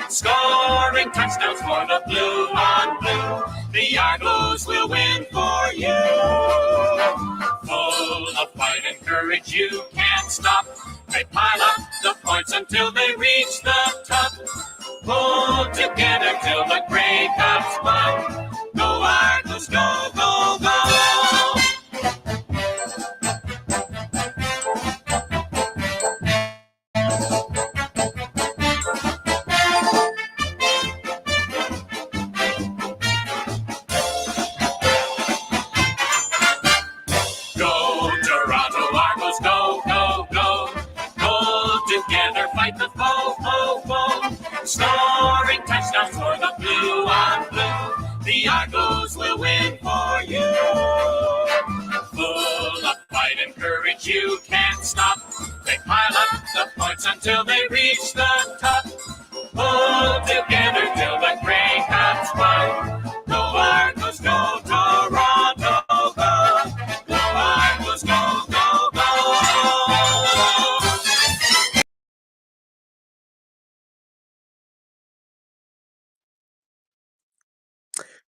scoring touchdowns for the blue on blue. The Argos will win for you. Full of fight and courage, you can't stop. They pile up the points until they reach the top. Pull together till the Grey Cups won. Go Argos, go, go, go! Go Toronto Argos, go, go, go! Pull together, fight the foe, foe, foe. Scoring touchdowns for the blue on blue. The Argos will win for you. Full of fight and courage, you can't stop. They pile up the points until they reach the top. Pull together till the Grey Cups won. Go Argos, go Toronto, go! Go Argos, go, go, go!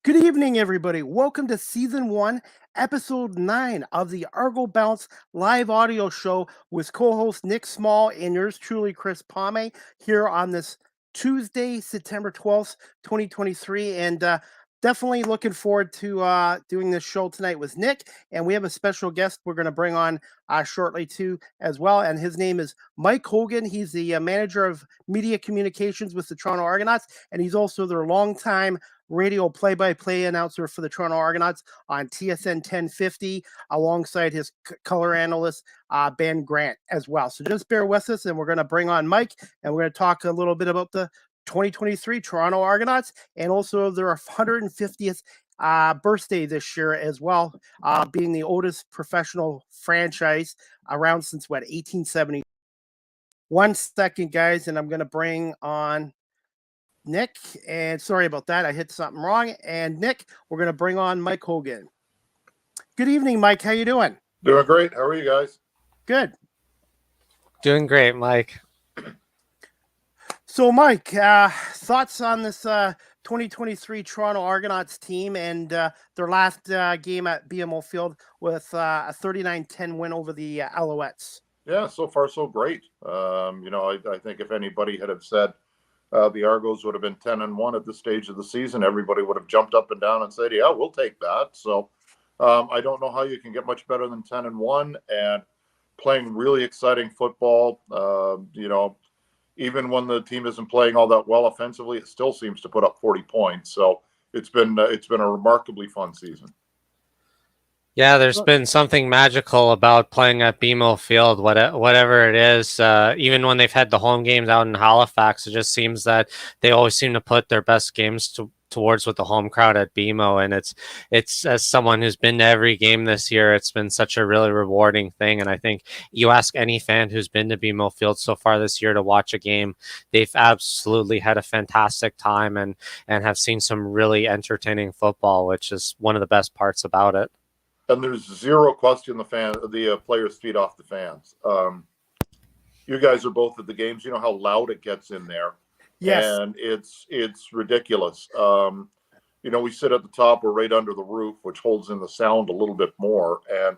Good evening, everybody. Welcome to Season 1, Episode 9 of the Argo Bounce live audio show with co-host Nick Small and yours truly, Chris Pomay, here on this Tuesday, September 12th, 2023. And definitely looking forward to doing this show tonight with Nick. And we have a special guest we're going to bring on shortly, too, as well. And his name is Mike Hogan. He's the manager of media communications with the Toronto Argonauts, and he's also their longtime radio play-by-play announcer for the Toronto Argonauts on TSN 1050, alongside his color analyst, Ben Grant, as well. So just bear with us, and we're going to bring on Mike, and we're going to talk a little bit about the 2023 Toronto Argonauts, and also their 150th birthday this year as well, being the oldest professional franchise around since, 1870. 1 second, guys, and I'm going to bring on Nick, and sorry about that. I hit something wrong. And Nick, we're going to bring on Mike Hogan. Good evening, Mike. How you doing? Doing great. How are you guys? Good. Doing great, Mike. So, Mike, thoughts on this 2023 Toronto Argonauts team and their last game at BMO Field with a 39-10 win over the Alouettes? Yeah, so far so great. I think if anybody had said the Argos would have been 10-1 at this stage of the season, everybody would have jumped up and down and said, yeah, we'll take that. So I don't know how you can get much better than 10-1 and playing really exciting football. Even when the team isn't playing all that well offensively, it still seems to put up 40 points. So it's been a remarkably fun season. Yeah, there's been something magical about playing at BMO Field, whatever it is. Even when they've had the home games out in Halifax, it just seems that they always seem to put their best games towards with the home crowd at BMO. And it's as someone who's been to every game this year, it's been such a really rewarding thing. And I think you ask any fan who's been to BMO Field so far this year to watch a game, they've absolutely had a fantastic time and have seen some really entertaining football, which is one of the best parts about it. And there's zero question the players feed off the fans. You guys are both at the games. You know how loud it gets in there. Yes. And it's ridiculous. We sit at the top. We're right under the roof, which holds in the sound a little bit more. And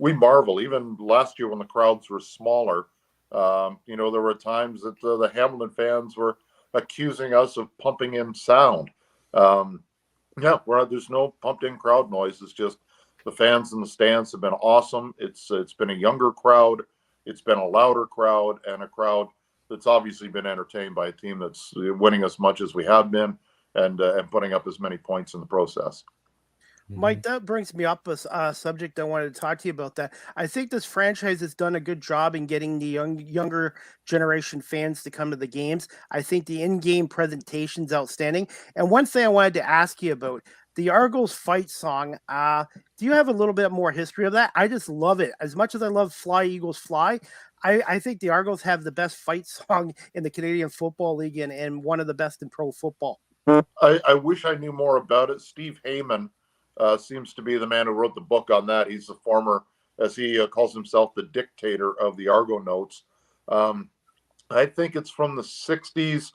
we marvel. Even last year when the crowds were smaller, there were times that the Hamilton fans were accusing us of pumping in sound. There's no pumped in crowd noise. It's just the fans in the stands have been awesome. It's been a younger crowd. It's been a louder crowd, and a crowd that's obviously been entertained by a team that's winning as much as we have been and putting up as many points in the process. Mike, that brings me up a subject I wanted to talk to you about. That I think this franchise has done a good job in getting the younger generation fans to come to the games. I think the in-game presentation's outstanding. And one thing I wanted to ask you about, the Argos fight song, do you have a little bit more history of that? I just love it. As much as I love Fly Eagles Fly, I think the Argos have the best fight song in the Canadian Football League and one of the best in pro football. I wish I knew more about it. Steve Heyman seems to be the man who wrote the book on that. He's the former, as he calls himself, the dictator of the Argonauts. I think it's from the 60s.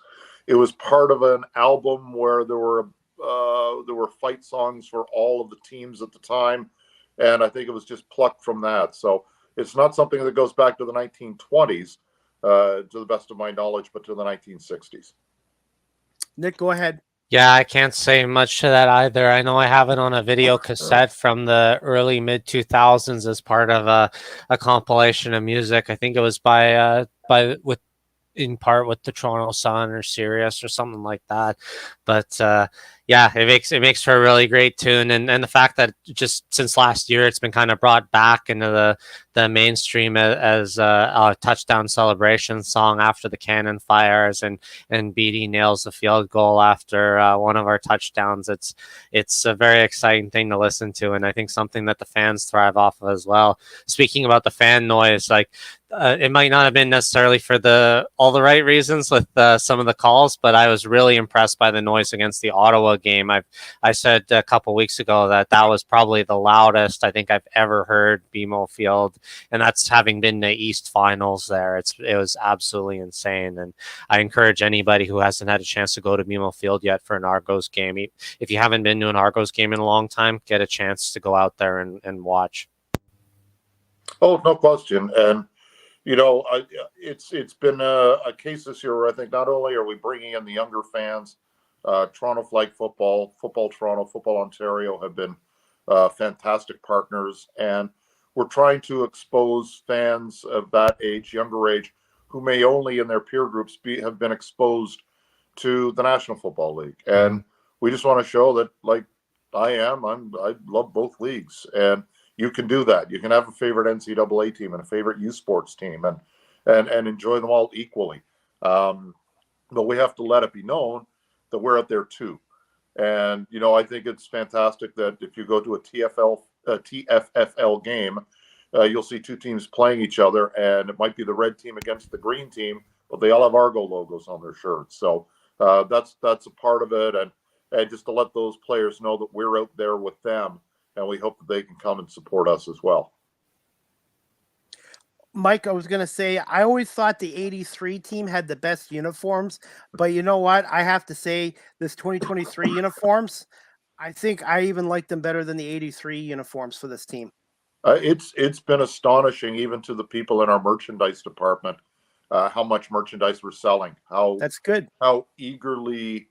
it was part of an album where there were fight songs for all of the teams at the time, and I think it was just plucked from that. So it's not something that goes back to the 1920s, to the best of my knowledge, but to the 1960s. Nick, go ahead. Yeah, I can't say much to that either. I know I have it on a video cassette from the early mid 2000s as part of a compilation of music. I think it was by with in part with the Toronto Sun or Sirius or something like that. But yeah, it makes for a really great tune, and the fact that just since last year it's been kind of brought back into the mainstream as a touchdown celebration song after the cannon fires, and Beatty nails the field goal after one of our touchdowns. It's a very exciting thing to listen to, and I think something that the fans thrive off of as well. Speaking about the fan noise, like it might not have been necessarily for all the right reasons with some of the calls, but I was really impressed by the noise against the Ottawa game. I said a couple weeks ago that was probably the loudest I think I've ever heard BMO Field, and that's having been the East Finals there. It was absolutely insane, and I encourage anybody who hasn't had a chance to go to BMO Field yet for an Argos game. If you haven't been to an Argos game in a long time, get a chance to go out there and watch. Oh, no question. And it's been a case this year where I think not only are we bringing in the younger fans, Toronto Flag Football, Football Toronto, Football Ontario have been fantastic partners, and we're trying to expose fans of that age, younger age, who may only in their peer groups have been exposed to the National Football League. And we just want to show that, like I love both leagues, and you can do that. You can have a favorite NCAA team and a favorite U Sports team, and enjoy them all equally. But we have to let it be known that we're out there too. And I think it's fantastic that if you go to a TFFL game, you'll see two teams playing each other, and it might be the red team against the green team, but they all have Argo logos on their shirts. So that's a part of it, and just to let those players know that we're out there with them, and we hope that they can come and support us as well. Mike, I was going to say, I always thought the 83 team had the best uniforms, but you know what? I have to say this 2023 uniforms, I think I even like them better than the 83 uniforms for this team. It's been astonishing, even to the people in our merchandise department, how much merchandise we're selling. That's good. How eagerly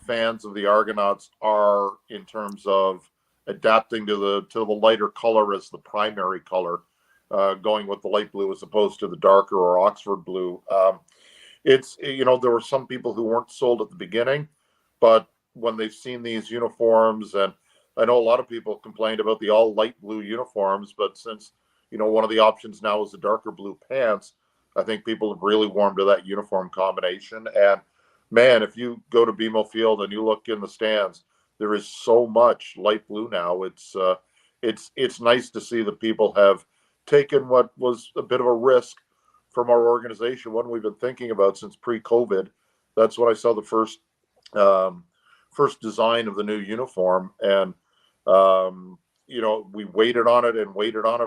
fans of the Argonauts are in terms of adapting to the lighter color as the primary color, going with the light blue as opposed to the darker or Oxford blue. There were some people who weren't sold at the beginning, but when they've seen these uniforms, and I know a lot of people complained about the all light blue uniforms, but since one of the options now is the darker blue pants, I think people have really warmed to that uniform combination. And man, if you go to BMO Field and you look in the stands, there is so much light blue now. It's nice to see that people have taken what was a bit of a risk from our organization, one we've been thinking about since pre-COVID. That's when I saw the first design of the new uniform, and we waited on it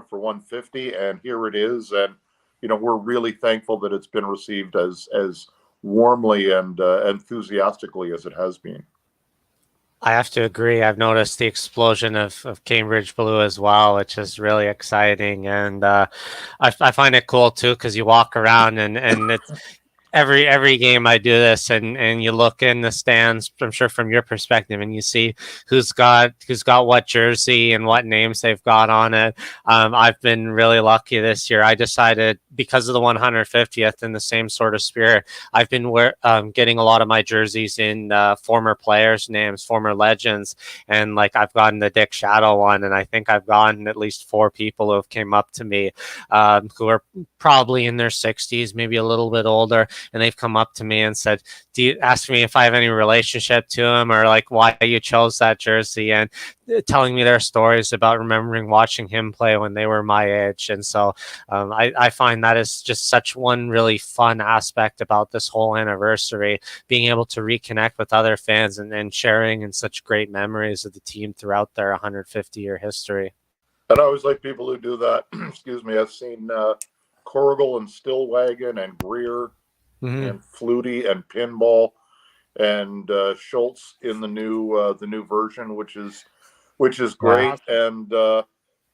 for 150, and here it is. And we're really thankful that it's been received as warmly and enthusiastically as it has been. I have to agree. I've noticed the explosion of Cambridge Blue as well, which is really exciting. And I find it cool too, because you walk around and it's every game I do this, and you look in the stands, I'm sure from your perspective, and you see who's got what jersey and what names they've got on it. I've been really lucky this year. I decided, because of the 150th, in the same sort of spirit, I've been getting a lot of my jerseys in former players' names, former legends, and like I've gotten the Dick Shadow one, and I think I've gotten at least 4 people who have came up to me who are probably in their 60s, maybe a little bit older, and they've come up to me and said, ask me if I have any relationship to him, or like why you chose that jersey, and telling me their stories about remembering watching him play when they were my age. And so I find that is just such one really fun aspect about this whole anniversary, being able to reconnect with other fans and sharing in such great memories of the team throughout their 150-year history. And I always like people who do that. Excuse me. I've seen Corrigal and Stillwagon and Greer and Flutie and Pinball. and Schultz in the new version, which is great. Yeah. And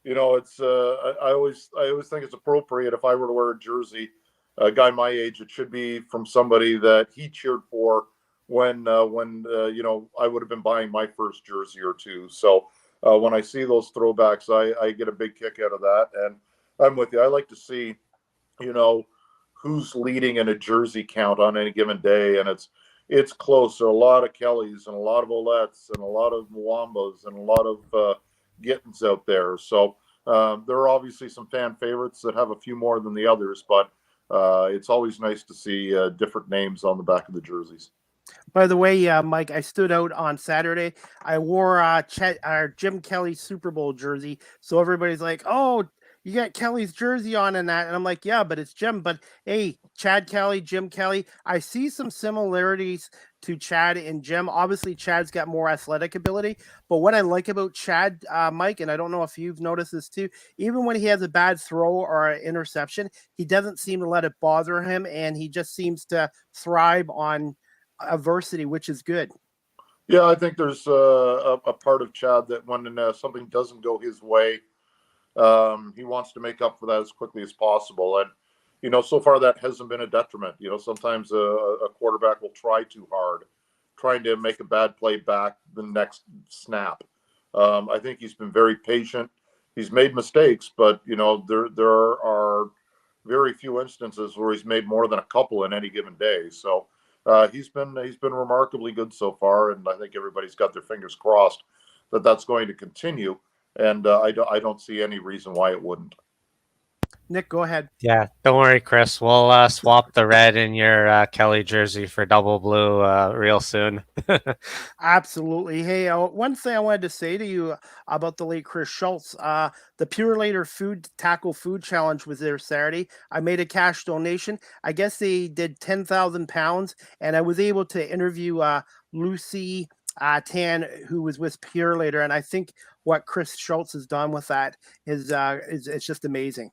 it's I always think it's appropriate if I were to wear a jersey, a guy my age, it should be from somebody that he cheered for when I would have been buying my first jersey or two. So when I see those throwbacks, I get a big kick out of that. And I'm with you. I like to see, who's leading in a jersey count on any given day, and it's close. There are a lot of Kellys and a lot of Olettes and a lot of Mwambas and a lot of Gittins out there. So there are obviously some fan favorites that have a few more than the others, but it's always nice to see different names on the back of the jerseys. By the way, Mike, I stood out on Saturday. I wore our Jim Kelly Super Bowl jersey, so everybody's like, "Oh, you got Kelly's jersey on and that," and I'm like, "Yeah, but it's Jim." But hey, Chad Kelly, Jim Kelly, I see some similarities to Chad and Jim. Obviously, Chad's got more athletic ability, but what I like about Chad, Mike, and I don't know if you've noticed this too, even when he has a bad throw or an interception, he doesn't seem to let it bother him, and he just seems to thrive on adversity, which is good. Yeah, I think there's a part of Chad that when something doesn't go his way, he wants to make up for that as quickly as possible. And, so far that hasn't been a detriment. Sometimes a quarterback will try too hard, trying to make a bad play back the next snap. I think he's been very patient. He's made mistakes, but, there are very few instances where he's made more than a couple in any given day. So he's been remarkably good so far, and I think everybody's got their fingers crossed that that's going to continue. And I don't see any reason why it wouldn't. Nick, go ahead. Yeah, don't worry, Chris. We'll swap the red in your Kelly jersey for double blue real soon. Absolutely. Hey, one thing I wanted to say to you about the late Chris Schultz, the Pure Later Food Tackle Food Challenge was there Saturday. I made a cash donation. I guess they did 10,000 pounds, and I was able to interview Lucy Tan, who was with Pure Later, and I think what Chris Schultz has done with that is it's just amazing.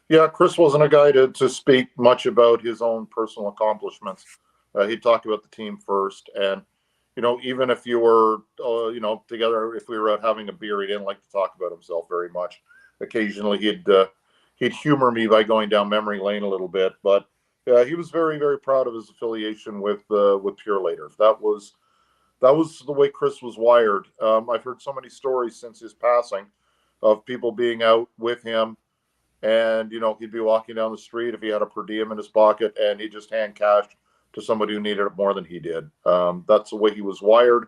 Yeah, Chris wasn't a guy to speak much about his own personal accomplishments. He talked about the team first, and even if you were together, if we were out having a beer, he didn't like to talk about himself very much. Occasionally, he'd humor me by going down memory lane a little bit, but he was very, very proud of his affiliation with Pure Later. That was the way Chris was wired. I've heard so many stories since his passing of people being out with him. And, he'd be walking down the street if he had a per diem in his pocket, and he'd just hand cash to somebody who needed it more than he did. That's the way he was wired.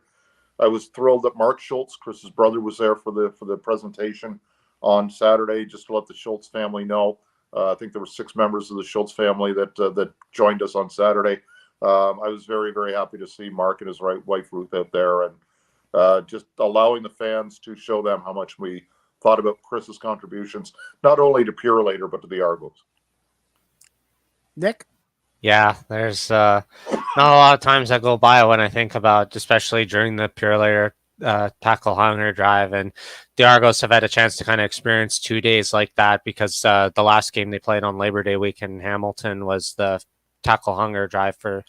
I was thrilled that Mark Schultz, Chris's brother, was there for the presentation on Saturday, just to let the Schultz family know. I think there were 6 members of the Schultz family that joined us on Saturday. I was very, very happy to see Mark and his wife Ruth out there, and just allowing the fans to show them how much we thought about Chris's contributions, not only to Pure Later, but to the Argos. Nick? Yeah, there's not a lot of times that go by when I think about, especially during the Pure Later tackle hunger drive, and the Argos have had a chance to kind of experience 2 days like that, because the last game they played on Labor Day weekend in Hamilton was the tackle hunger drive for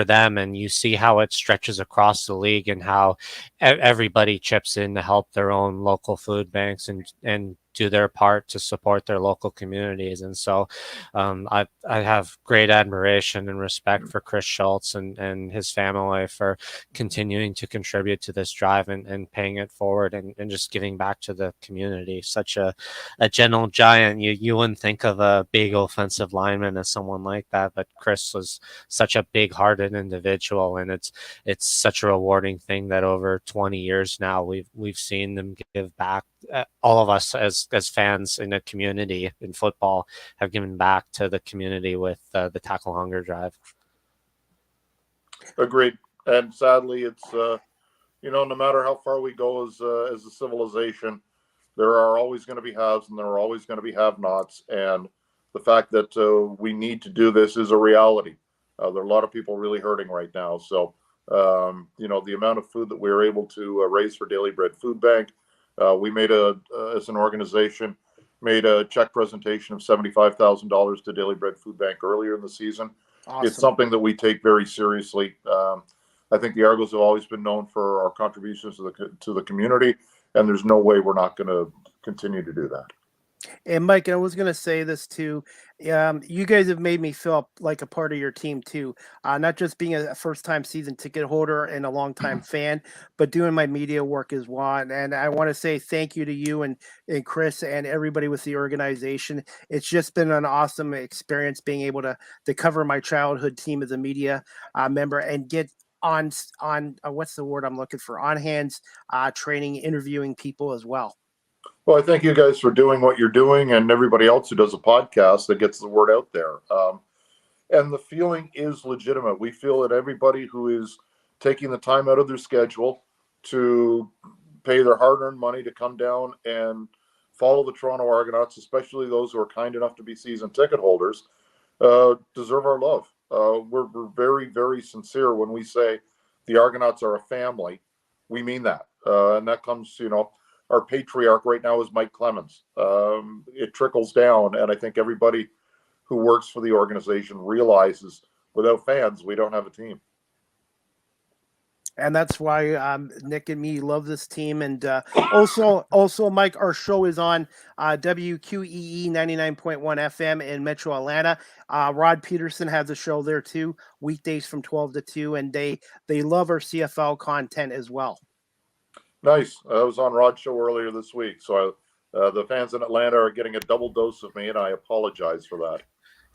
them, and you see how it stretches across the league and how everybody chips in to help their own local food banks and do their part to support their local communities. And so I have great admiration and respect for Chris Schultz and his family for continuing to contribute to this drive and paying it forward and just giving back to the community. Such a gentle giant. You wouldn't think of a big offensive lineman as someone like that, but Chris was such a big-hearted individual, and it's such a rewarding thing that over 20 years now we've seen them give back. All of us as fans in the community in football have given back to the community with the Tackle Hunger Drive. Agreed. And sadly, it's no matter how far we go as a civilization, there are always going to be haves and there are always going to be have-nots. And the fact that we need to do this is a reality. There are a lot of people really hurting right now. So, the amount of food that we were able to raise for Daily Bread Food Bank, we made as an organization, made a check presentation of $75,000 to Daily Bread Food Bank earlier in the season. Awesome. It's something that we take very seriously. I think the Argos have always been known for our contributions to the community, and there's no way we're not going to continue to do that. And Mike, I was going to say this too. You guys have made me feel like a part of your team too. Not just being a first-time season ticket holder and a long-time fan, but doing my media work as well. And I want to say thank you to you and Chris and everybody with the organization. It's just been an awesome experience being able to cover my childhood team as a media member and get on what's the word I'm looking for? On hands training, interviewing people as well. Well, I thank you guys for doing what you're doing, and everybody else who does a podcast that gets the word out there. And the feeling is legitimate. We feel that everybody who is taking the time out of their schedule to pay their hard-earned money to come down and follow the Toronto Argonauts, especially those who are kind enough to be season ticket holders, deserve our love. We're very, very sincere when we say the Argonauts are a family. We mean that. And that comes, our patriarch right now is Mike Clemens. It trickles down, and I think everybody who works for the organization realizes without fans, we don't have a team. And that's why Nick and me love this team. And also, Mike, our show is on WQEE 99.1 FM in Metro Atlanta. Rod Peterson has a show there too, weekdays from 12 to 2, and they love our CFL content as well. Nice. I was on Rod's show earlier this week, so the fans in Atlanta are getting a double dose of me, and I apologize for that.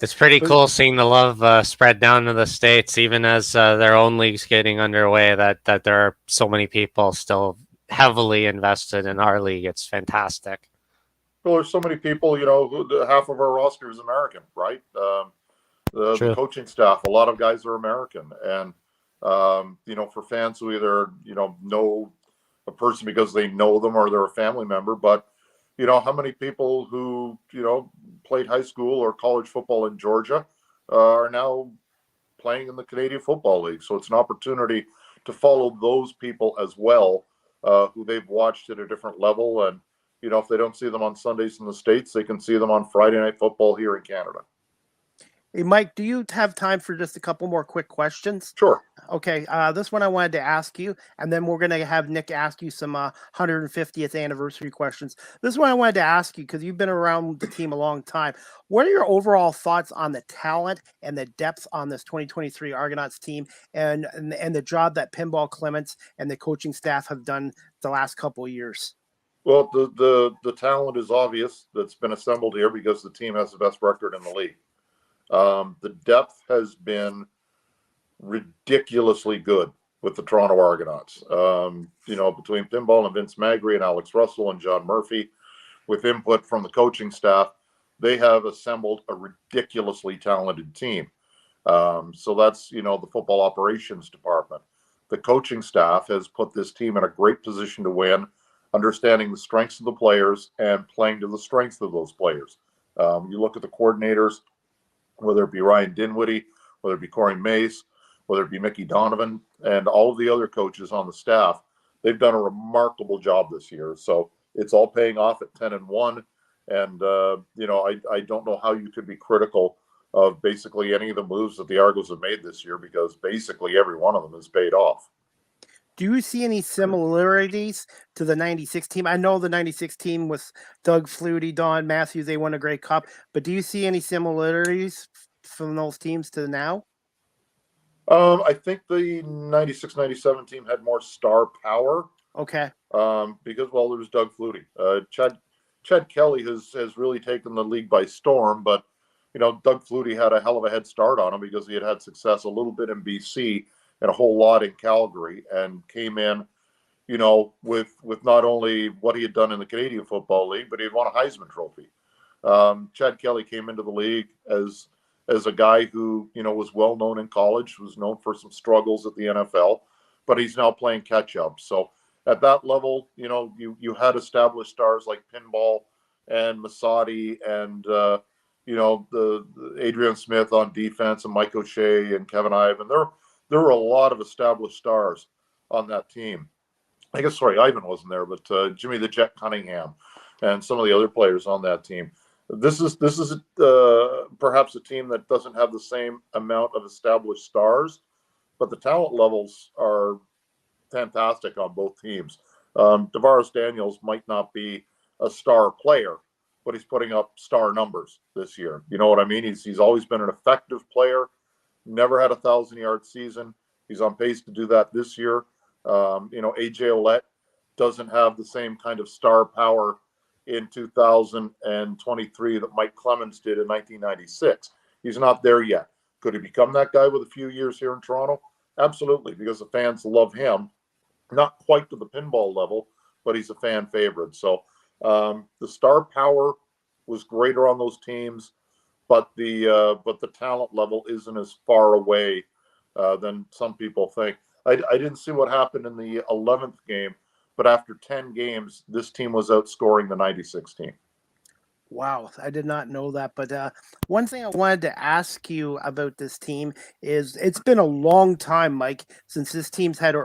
It's pretty cool seeing the love spread down to the States, even as their own league's getting underway, that there are so many people still heavily invested in our league. It's fantastic. Well, there's so many people, half of our roster is American, right? The coaching staff, a lot of guys are American. And, for fans who either, know a person because they know them or they're a family member, but how many people who played high school or college football in Georgia are now playing in the Canadian Football League? So it's an opportunity to follow those people as well, who they've watched at a different level. And if they don't see them on Sundays in the States, they can see them on Friday Night Football here in Canada. Hey, Mike, do you have time for just a couple more quick questions? Sure. Okay, this one I wanted to ask you, and then we're going to have Nick ask you some 150th anniversary questions. This one I wanted to ask you because you've been around the team a long time. What are your overall thoughts on the talent and the depth on this 2023 Argonauts team and the job that Pinball Clements and the coaching staff have done the last couple of years? Well, the talent is obvious that's been assembled here because the team has the best record in the league. The depth has been ridiculously good with the Toronto Argonauts. Between Pinball and Vince Magri and Alex Russell and John Murphy, with input from the coaching staff, they have assembled a ridiculously talented team. So that's, the football operations department. The coaching staff has put this team in a great position to win, understanding the strengths of the players and playing to the strengths of those players. You look at the coordinators, whether it be Ryan Dinwiddie, whether it be Corey Mace, whether it be Mickey Donovan, and all of the other coaches on the staff, they've done a remarkable job this year. So it's all paying off at 10-1. And, I don't know how you could be critical of basically any of the moves that the Argos have made this year, because basically every one of them has paid off. Do you see any similarities to the 96 team? I know the 96 team was Doug Flutie, Don Matthews, they won a Grey Cup, but do you see any similarities from those teams to now? I think the 96-97 team had more star power. Okay. Because, there's Doug Flutie. Chad Kelly has really taken the league by storm, but, Doug Flutie had a hell of a head start on him because he had success a little bit in BC and a whole lot in Calgary, and came in, with not only what he had done in the Canadian Football League, but he had won a Heisman Trophy. Chad Kelly came into the league as a guy who, was well known in college, was known for some struggles at the NFL, but he's now playing catch up. So at that level, you had established stars like Pinball and Masadi and, the Adrian Smith on defense and Mike O'Shea and Kevin Ivan. There were a lot of established stars on that team. I guess, Ivan wasn't there, but Jimmy the Jet Cunningham and some of the other players on that team. This is perhaps a team that doesn't have the same amount of established stars, but the talent levels are fantastic on both teams. Tavares Daniels might not be a star player, but he's putting up star numbers this year. You know what I mean? He's always been an effective player, never had a 1,000-yard season. He's on pace to do that this year. AJ Ouellette doesn't have the same kind of star power in 2023 that Mike Clemens did in 1996. He's not there yet. Could he become that guy with a few years here in Toronto? Absolutely, because the fans love him. Not quite to the pinball level, but he's a fan favorite. So the star power was greater on those teams, but the talent level isn't as far away than some people think. I didn't see what happened in the 11th game, but after 10 games, this team was outscoring the 96 team. Wow, I did not know that. But one thing I wanted to ask you about this team is it's been a long time, Mike, since this team's had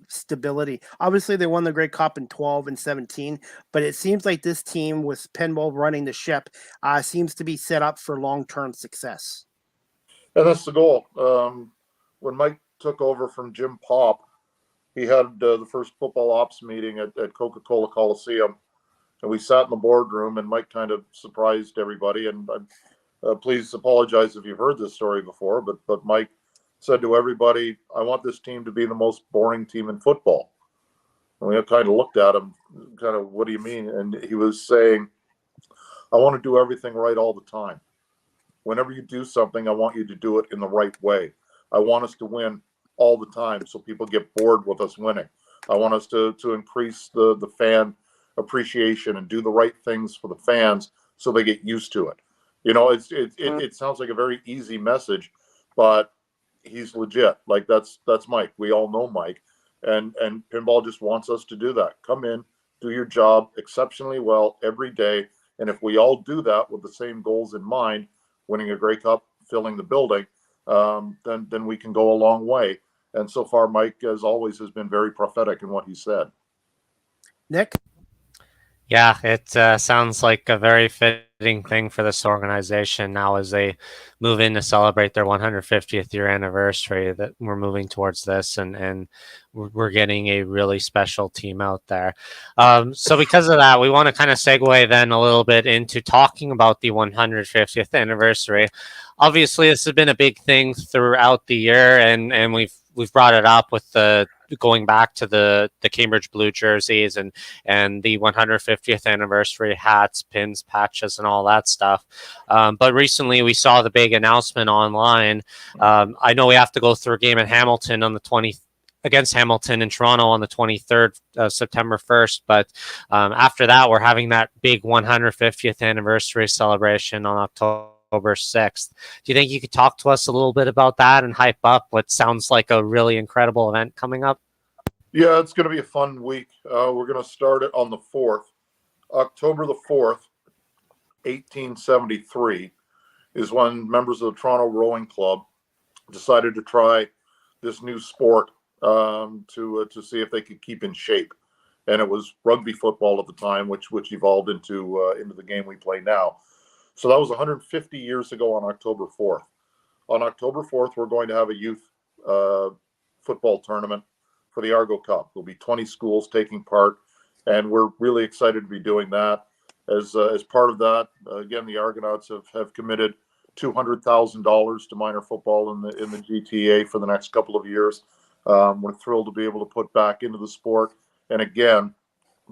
stability. Obviously, they won the Grey Cup in 12 and 17, but it seems like this team with Pinball running the ship seems to be set up for long-term success. And that's the goal. When Mike took over from Jim Popp, he had the first football ops meeting at Coca-Cola Coliseum. And we sat in the boardroom, and Mike kind of surprised everybody. And please apologize if you've heard this story before, but Mike said to everybody, "I want this team to be the most boring team in football." And we kind of looked at him, kind of, "What do you mean?" And he was saying, "I want to do everything right all the time. Whenever you do something, I want you to do it in the right way. I want us to win all the time so people get bored with us winning. I want us to increase the fan appreciation and do the right things for the fans so they get used to it." It sounds like a very easy message, but he's legit. Like that's Mike. We all know Mike, and pinball just wants us to do that. Come in, do your job exceptionally well every day, and if we all do that with the same goals in mind, winning a Grey Cup, filling the building, then we can go a long way. And so far, Mike, as always, has been very prophetic in what he said. Nick? Yeah, it sounds like a very fitting thing for this organization now as they move in to celebrate their 150th year anniversary, that we're moving towards this, and we're getting a really special team out there. So because of that, we want to kind of segue then a little bit into talking about the 150th anniversary. Obviously, this has been a big thing throughout the year, and we've brought it up with the going back to the Cambridge Blue jerseys and the 150th anniversary hats, pins, patches, and all that stuff. But recently we saw the big announcement online. I know we have to go through a game at Hamilton on the 20th against Hamilton in Toronto on the 23rd, September 1st. But after that, we're having that big 150th anniversary celebration on October 6th. Do you think you could talk to us a little bit about that and hype up what sounds like a really incredible event coming up? Yeah, it's going to be a fun week. We're going to start it on the 4th. October the 4th, 1873, is when members of the Toronto Rowing Club decided to try this new sport to see if they could keep in shape. And it was rugby football at the time, which evolved into the game we play now. So that was 150 years ago on October 4th. On October 4th, we're going to have a youth football tournament for the Argo Cup. There'll be 20 schools taking part, and we're really excited to be doing that. As part of that, again, the Argonauts have committed $200,000 to minor football in the GTA for the next couple of years. We're thrilled to be able to put back into the sport, and again,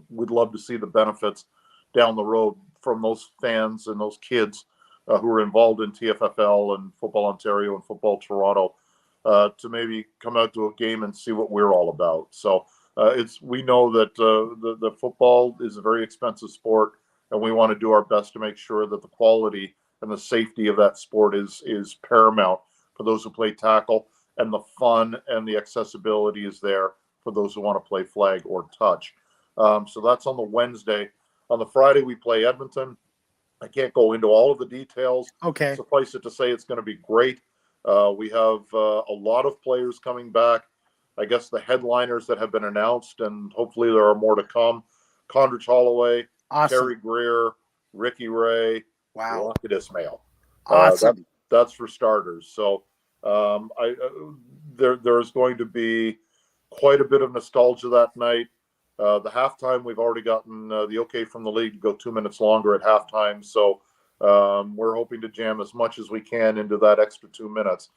we'd love to see the benefits down the road from those fans and those kids who are involved in TFFL and Football Ontario and Football Toronto to maybe come out to a game and see what we're all about. So we know that the football is a very expensive sport, and we want to do our best to make sure that the quality and the safety of that sport is paramount for those who play tackle, and the fun and the accessibility is there for those who want to play flag or touch. So that's on the Wednesday. On the Friday, we play Edmonton. I can't go into all of the details. Okay. Suffice it to say, it's going to be great. We have a lot of players coming back. I guess the headliners that have been announced, and hopefully there are more to come. Condrich Holloway, Awesome. Terry Greer, Ricky Ray, Wow. Rocket Ismail. Awesome. That's for starters. So there's going to be quite a bit of nostalgia that night. The halftime, we've already gotten the okay from the league to go 2 minutes longer at halftime. So we're hoping to jam as much as we can into that extra 2 minutes.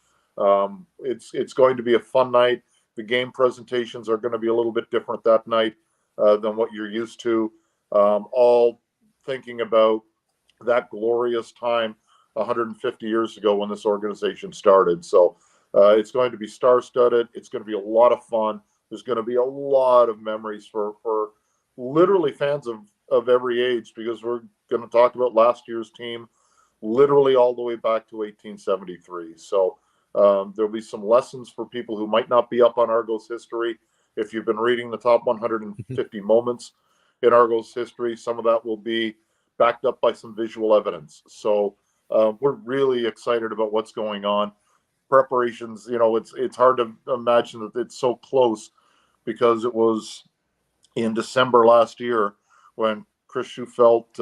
It's going to be a fun night. The game presentations are going to be a little bit different that night than what you're used to. All thinking about that glorious time 150 years ago when this organization started. So it's going to be star-studded. It's going to be a lot of fun. There's going to be a lot of memories for literally fans of every age, because we're going to talk about last year's team literally all the way back to 1873. So there'll be some lessons for people who might not be up on Argo's history. If you've been reading the top 150 moments in Argo's history, some of that will be backed up by some visual evidence. So we're really excited about what's going on. Preparations, it's hard to imagine that it's so close, because it was in December last year when Chris Schufelt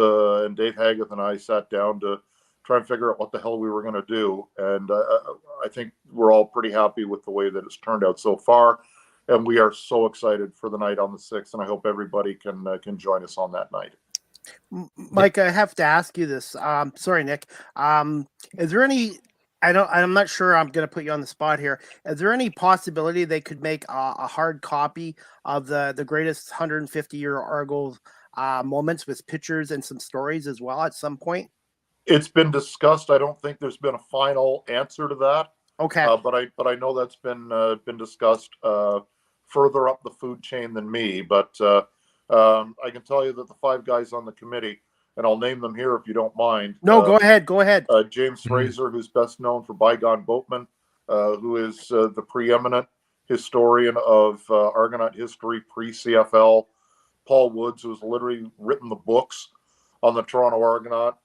and Dave Haggith and I sat down to try and figure out what the hell we were going to do. And I think we're all pretty happy with the way that it's turned out so far. And we are so excited for the night on the 6th. And I hope everybody can join us on that night. Mike, I have to ask you this. Sorry, Nick. Is there any... I'm not sure I'm going to put you on the spot here. Is there any possibility they could make a hard copy of the greatest 150-year Argo moments with pictures and some stories as well at some point? It's been discussed. I don't think there's been a final answer to that. Okay. But I know that's been discussed further up the food chain than me. But I can tell you that the 5 guys on the committee, and I'll name them here if you don't mind. No, go ahead. Go ahead. James Fraser, who's best known for Bygone Boatman, who is the preeminent historian of Argonaut history pre-CFL. Paul Woods, who's literally written the books on the Toronto Argonaut,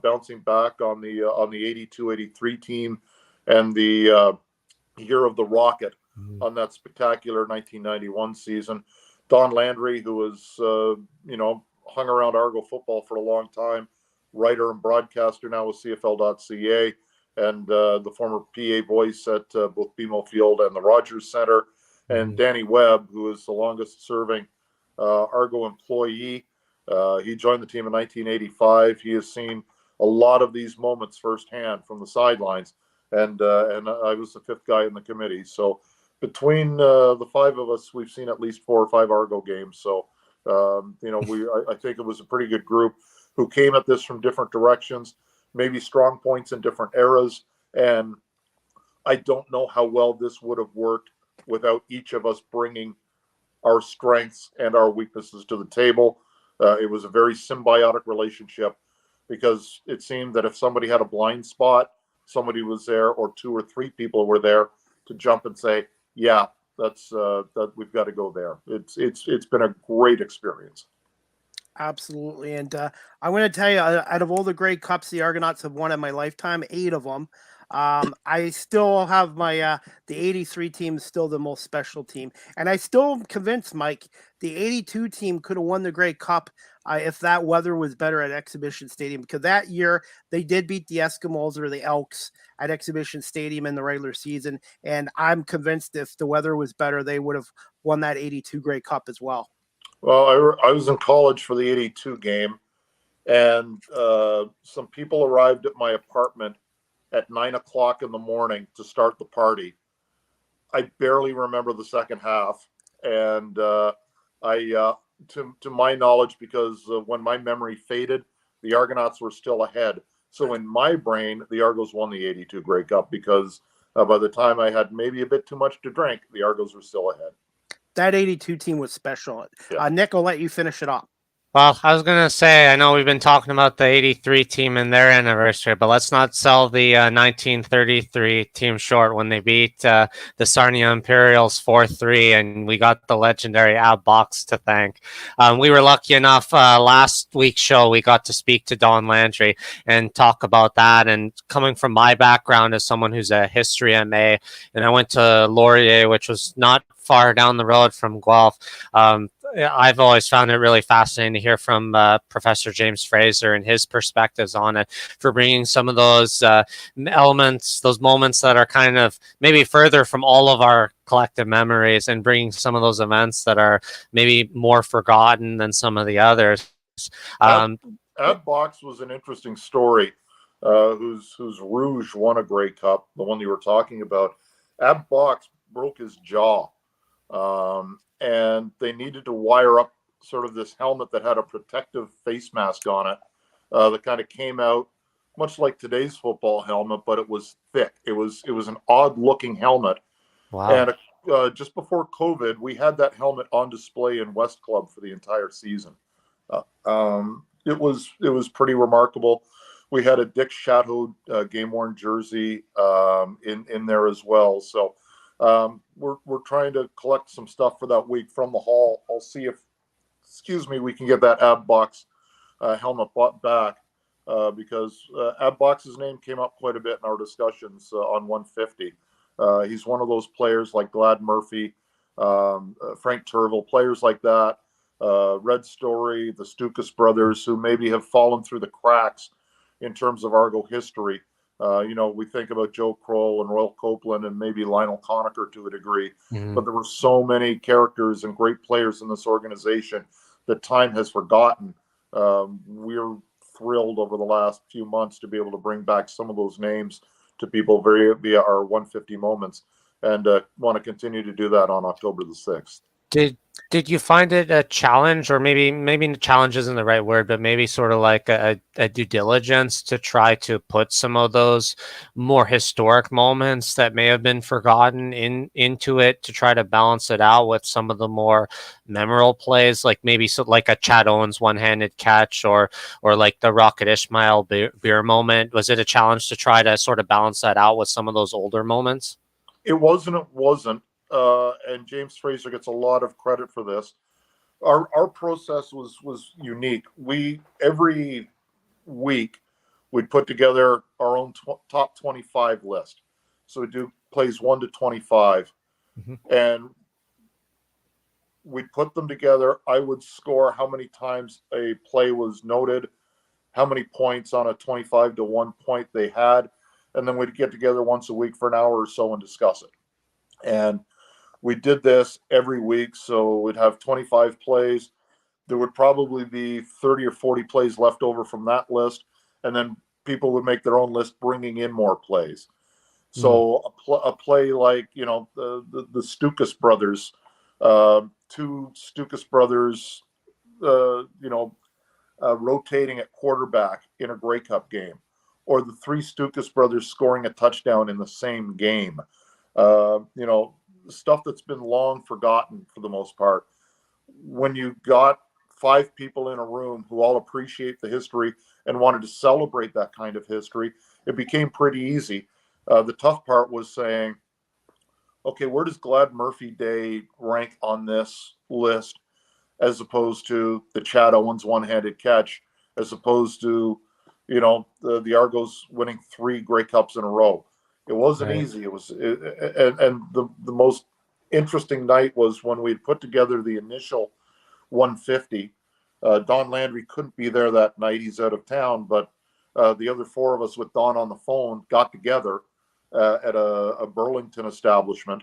bouncing back on the 82-83 team and the year of the Rocket on that spectacular 1991 season. Don Landry, who was, hung around Argo football for a long time, writer and broadcaster now with CFL.ca, and the former PA voice at both BMO Field and the Rogers Center, and Danny Webb, who is the longest serving Argo employee. He joined the team in 1985. He has seen a lot of these moments firsthand from the sidelines, and I was the 5th guy in the committee. So between the 5 of us, we've seen at least 4 or 5 Argo games. So I think it was a pretty good group who came at this from different directions, maybe strong points in different eras. And I don't know how well this would have worked without each of us bringing our strengths and our weaknesses to the table. It was a very symbiotic relationship, because it seemed that if somebody had a blind spot, somebody was there, or 2 or 3 people were there to jump and say, yeah, that we've got to go there. It's been a great experience. Absolutely. And I'm going to tell you, out of all the Grey Cups the Argonauts have won in my lifetime, 8 of them, I still have my the 83 team is still the most special team. And I still am convinced, Mike, the 82 team could have won the Grey Cup if that weather was better at Exhibition Stadium, because that year they did beat the Eskimos or the Elks at Exhibition Stadium in the regular season. And I'm convinced if the weather was better, they would have won that 82 Grey Cup as well. Well, I was in college for the 82 game, and some people arrived at my apartment at 9 o'clock in the morning to start the party. I barely remember the second half. And to my knowledge, because when my memory faded, the Argonauts were still ahead. So in my brain, the Argos won the 82 Grey Cup, because by the time I had maybe a bit too much to drink, the Argos were still ahead. That 82 team was special. Yeah. Nick, I'll let you finish it up. Well, I was going to say, I know we've been talking about the 83 team and their anniversary, but let's not sell the 1933 team short when they beat the Sarnia Imperials 4-3, and we got the legendary Ab Box to thank. We were lucky enough, last week's show, we got to speak to Don Landry and talk about that. And coming from my background as someone who's a history MA, and I went to Laurier, which was not far down the road from Guelph. I've always found it really fascinating to hear from Professor James Fraser and his perspectives on it, for bringing some of those elements, those moments that are kind of maybe further from all of our collective memories, and bringing some of those events that are maybe more forgotten than some of the others. Ad Box was an interesting story. Whose Rouge won a Grey Cup, the one you were talking about. Ad Box broke his jaw, and they needed to wire up sort of this helmet that had a protective face mask on it, that kind of came out much like today's football helmet, but it was thick. It was an odd looking helmet. Wow. And just before COVID, we had that helmet on display in West Club for the entire season. It was pretty remarkable. We had a Dick Chateau game worn jersey in there as well. So we're trying to collect some stuff for that week from the hall. I'll see if, we can get that Ad Box helmet bought back, because Ad Box's name came up quite a bit in our discussions on 150. He's one of those players like Glad Murphy, Frank Turville, players like that, Red Story, the Stukas brothers, who maybe have fallen through the cracks in terms of Argo history. We think about Joe Kroll and Royal Copeland and maybe Lionel Conacher to a degree, but there were so many characters and great players in this organization that time has forgotten. We're thrilled over the last few months to be able to bring back some of those names to people via our 150 moments, and want to continue to do that on October the 6th. Did you find it a challenge, or maybe challenge isn't the right word, but maybe sort of like a due diligence to try to put some of those more historic moments that may have been forgotten into it, to try to balance it out with some of the more memorable plays, like maybe like a Chad Owens one-handed catch, or like the Rocket Ishmael beer moment? Was it a challenge to try to sort of balance that out with some of those older moments? It wasn't. And James Fraser gets a lot of credit for this. Our process was unique. We, every week, we'd put together our own top 25 list. So we do plays 1 to 25, and we'd put them together. I would score how many times a play was noted, how many points on a 25 to 1 point they had, and then we'd get together once a week for an hour or so and discuss it. And we did this every week, so we'd have 25 plays. There would probably be 30 or 40 plays left over from that list, and then people would make their own list, bringing in more plays. So a play like, the Stukas brothers, 2 Stukas brothers, rotating at quarterback in a Grey Cup game, or the 3 Stukas brothers scoring a touchdown in the same game. Stuff that's been long forgotten for the most part. When you got 5 people in a room who all appreciate the history and wanted to celebrate that kind of history, it became pretty easy. The tough part was saying, okay, where does Glad Murphy Day rank on this list, as opposed to the Chad Owens one-handed catch, as opposed to, the Argos winning 3 Grey Cups in a row. It wasn't easy. It was, and the most interesting night was when we put together the initial 150. Don Landry couldn't be there that night; he's out of town. But the other 4 of us, with Don on the phone, got together at a Burlington establishment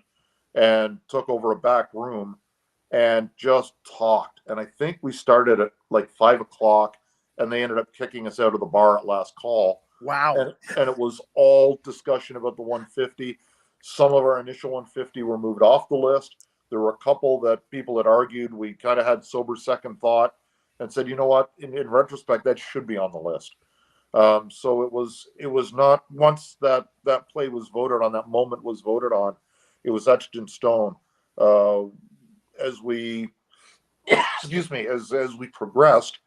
and took over a back room and just talked. And I think we started at like 5 o'clock, and they ended up kicking us out of the bar at last call. Wow. And it was all discussion about the 150. Some of our initial 150 were moved off the list. There were a couple that people had argued. We kind of had sober second thought and said, you know what, in retrospect, that should be on the list. So it was not, once that play was voted on, that moment was voted on, it was etched in stone. As we, as we progressed,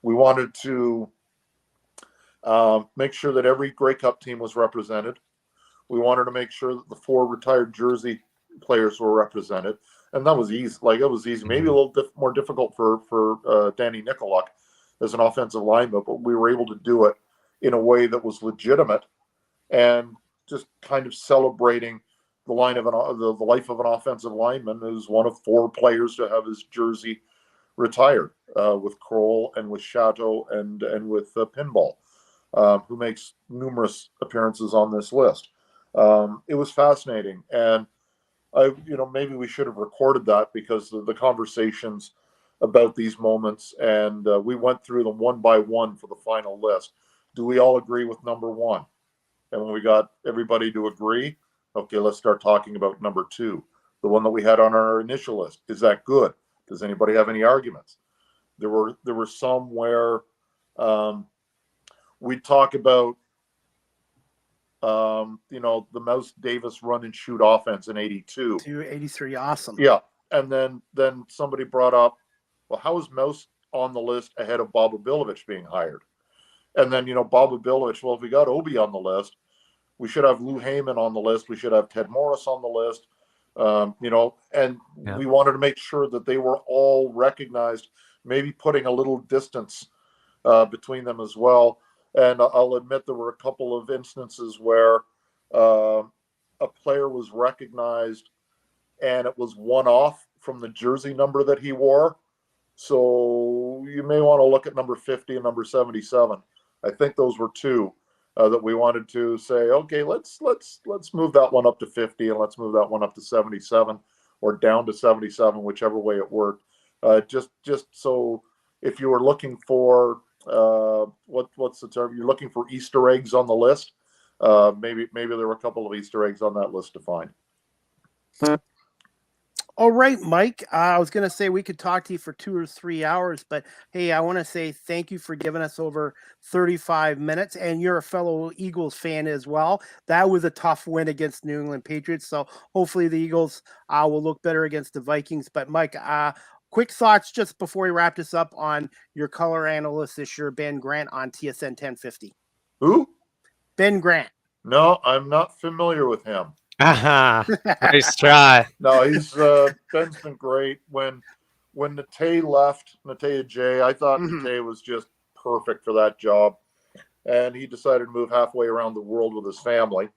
we wanted to make sure that every Grey Cup team was represented. We wanted to make sure that the 4 retired Jersey players were represented, and that was easy. Maybe a little more difficult for Danny Nicoluk as an offensive lineman, but we were able to do it in a way that was legitimate and just kind of celebrating the life of an offensive lineman, who's one of 4 players to have his jersey retired with Kroll and with Chateau and with Pinball, who makes numerous appearances on this list. It was fascinating, and maybe we should have recorded that because the conversations about these moments, and we went through them one by one for the final list. Do we all agree with number one? And when we got everybody to agree, okay, let's start talking about number two, the one that we had on our initial list. Is that good? Does anybody have any arguments? There were some where we talk about the Mouse Davis run and shoot offense in 82. 83, awesome. Yeah. And then somebody brought up, well, how is Mouse on the list ahead of Bob Abilovich being hired? And then, Bob Abilovich, well, if we got Obi on the list, we should have Lou Heyman on the list. We should have Ted Morris on the list. And we wanted to make sure that they were all recognized, maybe putting a little distance between them as well. And I'll admit there were a couple of instances where a player was recognized and it was one off from the jersey number that he wore. So you may want to look at number 50 and number 77. I think those were two that we wanted to say, okay, let's move that one up to 50 and let's move that one up to 77 or down to 77, whichever way it worked. Just so if you were looking for what's the term? You're looking for Easter eggs on the list. Maybe there were a couple of Easter eggs on that list to find. All right, Mike. I was going to say we could talk to you for 2 or 3 hours, but hey, I want to say thank you for giving us over 35 minutes, and you're a fellow Eagles fan as well. That was a tough win against New England Patriots, so hopefully the Eagles will look better against the Vikings. But Mike, quick thoughts just before we wrap this up on your color analyst this year, Ben Grant on TSN 1050. Who? Ben Grant. No, I'm not familiar with him. Nice try. No, he's Ben's been great. When Natey left, Natey J, I thought Natey was just perfect for that job, and he decided to move halfway around the world with his family,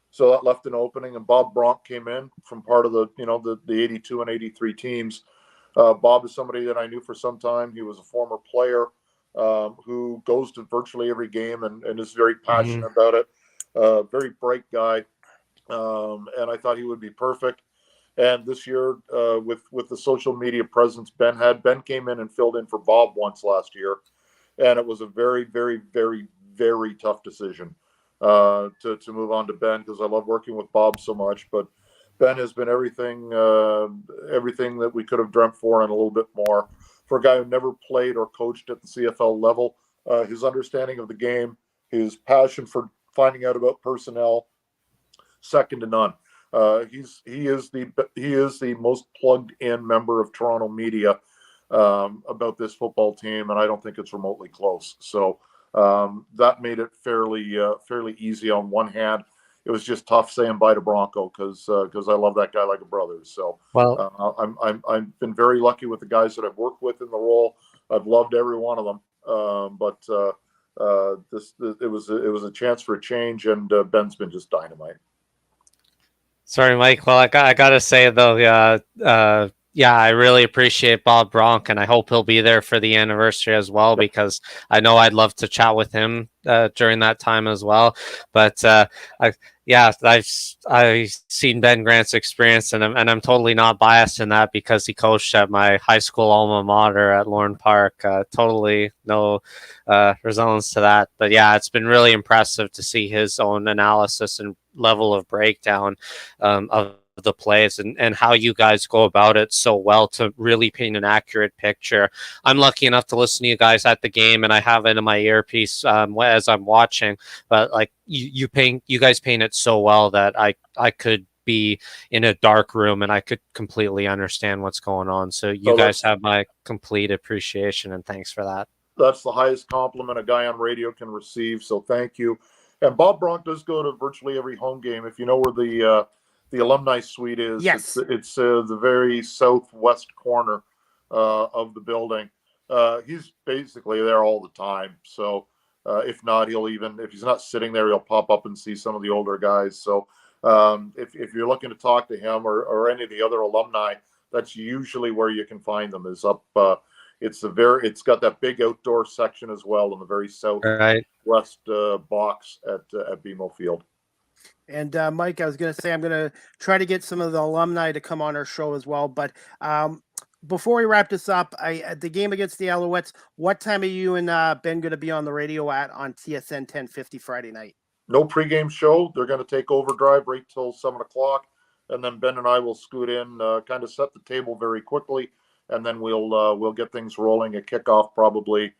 so that left an opening. And Bob Bronk came in from part of the 82 and 83 teams. Bob is somebody that I knew for some time. He was a former player who goes to virtually every game and is very passionate about it. Very bright guy. And I thought he would be perfect. And this year, with the social media presence Ben came in and filled in for Bob once last year, and it was a very, very, very, very tough decision to move on to Ben, because I love working with Bob so much. But Ben has been everything that we could have dreamt for and a little bit more. For a guy who never played or coached at the CFL level, his understanding of the game, his passion for finding out about personnel, second to none. He is the most plugged in member of Toronto media about this football team, and I don't think it's remotely close. So that made it fairly easy on one hand. It was just tough saying bye to Bronco because I love that guy like a brother. So I've been very lucky with the guys that I've worked with in the role. I've loved every one of them. But it was a chance for a change, and Ben's been just dynamite. Sorry, Mike. Well, I gotta say though, I really appreciate Bob Bronk, and I hope he'll be there for the anniversary as well, because I know I'd love to chat with him during that time as well. But I've seen Ben Grant's experience, and I'm totally not biased in that because he coached at my high school alma mater at Lorne Park. Totally no resemblance to that. But yeah, it's been really impressive to see his own analysis and level of breakdown of the plays and how you guys go about it so well to really paint an accurate picture. I'm lucky enough to listen to you guys at the game, and I have it in my earpiece as I'm watching, but like you guys paint it so well that I could be in a dark room and I could completely understand what's going on. So you guys have my complete appreciation, and thanks for that. That's the highest compliment a guy on radio can receive, so thank you. And Bob Bronk does go to virtually every home game. If you know where the alumni suite is, yes, it's the very southwest corner of the building. He's basically there all the time. So if not, if he's not sitting there, he'll pop up and see some of the older guys. So if you're looking to talk to him or any of the other alumni, that's usually where you can find them, is up it's got that big outdoor section as well in the very Right. southwest box at BMO Field. And Mike, I was going to say I'm going to try to get some of the alumni to come on our show as well. But before we wrap this up, at the game against the Alouettes, what time are you and Ben going to be on the radio on TSN 1050 Friday night? No pregame show. They're going to take overdrive right till 7 o'clock, and then Ben and I will scoot in, kind of set the table very quickly, and then we'll get things rolling at kickoff probably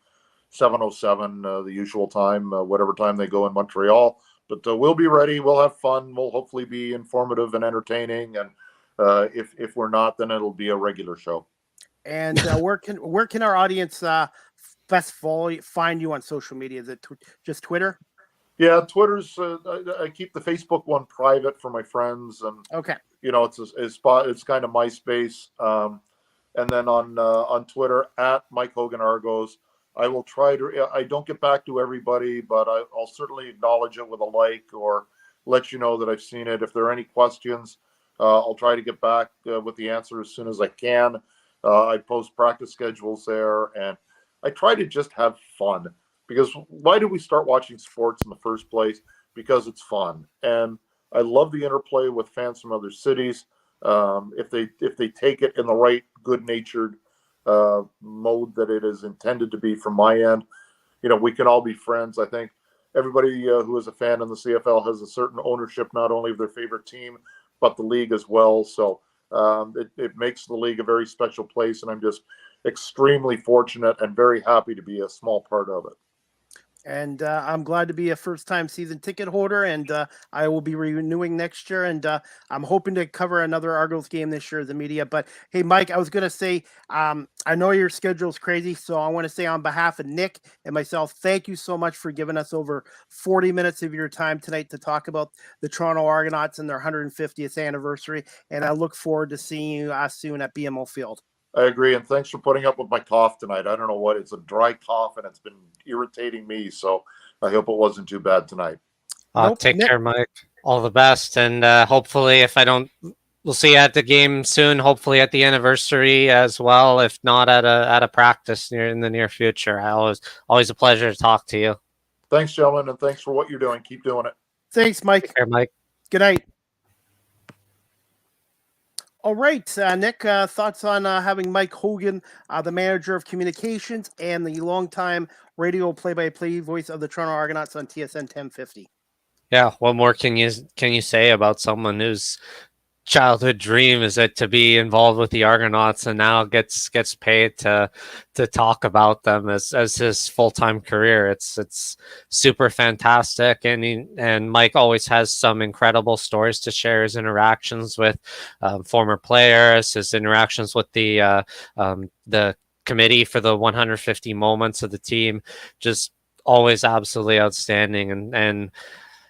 7:07, the usual time, whatever time they go in Montreal. But we'll be ready. We'll have fun. We'll hopefully be informative and entertaining. And if we're not, then it'll be a regular show. And where can our audience best find you on social media? Is it just Twitter? Yeah, Twitter's. I keep the Facebook one private for my friends, and okay, it's a spot. It's kind of MySpace, and then on Twitter at Mike Hogan Argos. I will try to. I don't get back to everybody, but I'll certainly acknowledge it with a like or let you know that I've seen it. If there are any questions, I'll try to get back with the answer as soon as I can. I post practice schedules there, and I try to just have fun. Because why did we start watching sports in the first place? Because it's fun, and I love the interplay with fans from other cities. If they take it in the right, good-natured mode that it is intended to be from my end, we can all be friends. I think everybody who is a fan in the CFL has a certain ownership, not only of their favorite team, but the league as well. So it makes the league a very special place, and I'm just extremely fortunate and very happy to be a small part of it. And I'm glad to be a first-time season ticket holder, and I will be renewing next year. And I'm hoping to cover another Argos game this year as a media. But hey, Mike, I was going to say, I know your schedule's crazy, so I want to say on behalf of Nick and myself, thank you so much for giving us over 40 minutes of your time tonight to talk about the Toronto Argonauts and their 150th anniversary. And I look forward to seeing you soon at BMO Field. I agree, and thanks for putting up with my cough tonight. I don't know what, it's a dry cough, and it's been irritating me, so I hope it wasn't too bad tonight. Take care, Mike. All the best, and hopefully we'll see you at the game soon, hopefully at the anniversary as well, if not at a practice in the near future. Always a pleasure to talk to you. Thanks, gentlemen, and thanks for what you're doing. Keep doing it. Thanks, Mike. Take care, Mike. Good night. All right, Nick, thoughts on having Mike Hogan, the manager of communications and the longtime radio play-by-play voice of the Toronto Argonauts on TSN 1050? Yeah, what more can you say about someone whose childhood dream is it to be involved with the Argonauts and now gets paid to talk about them as his full-time career? It's super fantastic, and Mike always has some incredible stories to share. His interactions with former players, his interactions with the committee for the 150 moments of the team, just always absolutely outstanding. And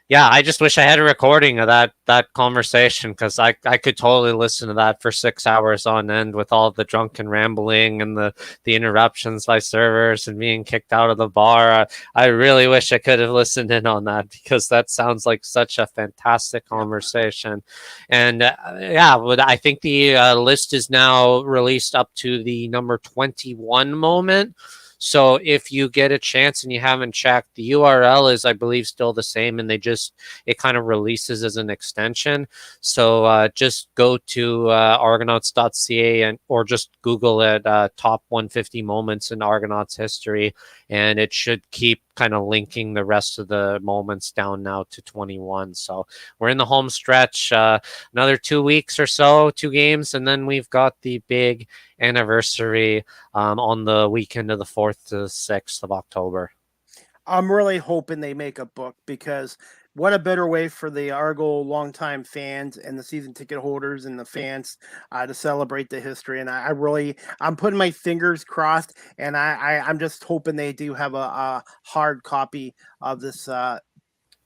yeah, I just wish I had a recording of that conversation, because I could totally listen to that for 6 hours on end with all the drunken rambling and the interruptions by servers and being kicked out of the bar. I really wish I could have listened in on that, because that sounds like such a fantastic conversation. And but I think the list is now released up to the number 21 moment. So if you get a chance and you haven't checked, the URL is, I believe, still the same, and it kind of releases as an extension. So just go to argonauts.ca or just Google it, top 150 moments in Argonauts history, and it should keep kind of linking the rest of the moments down now to 21. So we're in the home stretch, another 2 weeks or so, 2 games, and then we've got the big anniversary on the weekend of the 4th to the 6th of October. I'm really hoping they make a book, because what a better way for the Argo longtime fans and the season ticket holders and the fans to celebrate the history. And I'm putting my fingers crossed, and I'm just hoping they do have a hard copy of this,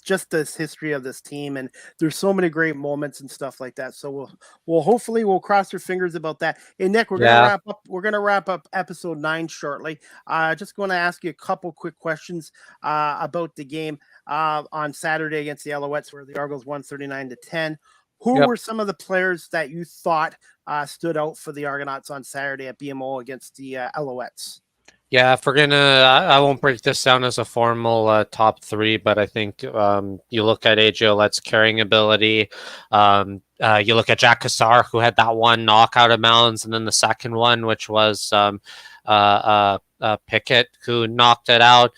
just this history of this team. And there's so many great moments and stuff like that. So we'll hopefully cross our fingers about that. Hey, Nick, we're gonna wrap up episode 9 shortly. Just going to ask you a couple quick questions about the game on Saturday against the Alouettes, where the Argos won 39-10. Who Yep. were some of the players that you thought stood out for the Argonauts on Saturday at BMO against the Alouettes? Yeah, if we're gonna, I won't break this down as a formal top three, but I think you look at AJ Ouellette's carrying ability. You look at Jack Cassar, who had that one knockout of bounds, and then the second one, which was Pickett, who knocked it out.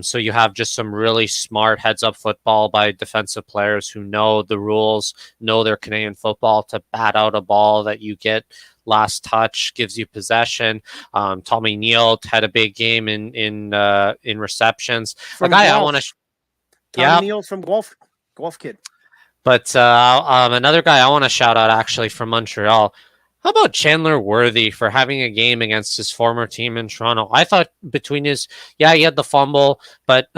So you have just some really smart heads-up football by defensive players who know the rules, know their Canadian football to bat out a ball that you get last touch, gives you possession. Tommy Neal had a big game in receptions. From a guy Guelph. I want to, Tommy Neal from Golf Kid. But another guy I want to shout out actually from Montreal. How about Chandler Worthy for having a game against his former team in Toronto? I thought between he had the fumble, but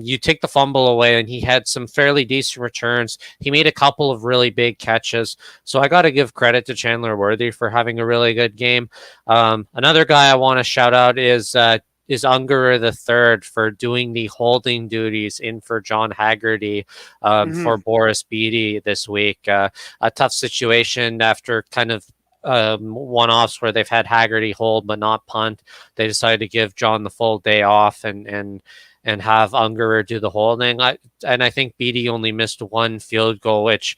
you take the fumble away and he had some fairly decent returns. He made a couple of really big catches. So I got to give credit to Chandler Worthy for having a really good game. Another guy I want to shout out is Ungerer the third for doing the holding duties in for John Haggerty for Boris Beattie this week. A tough situation after kind of one-offs where they've had Haggerty hold but not punt. They decided to give John the full day off and have Ungerer do the holding. I think Beattie only missed one field goal, which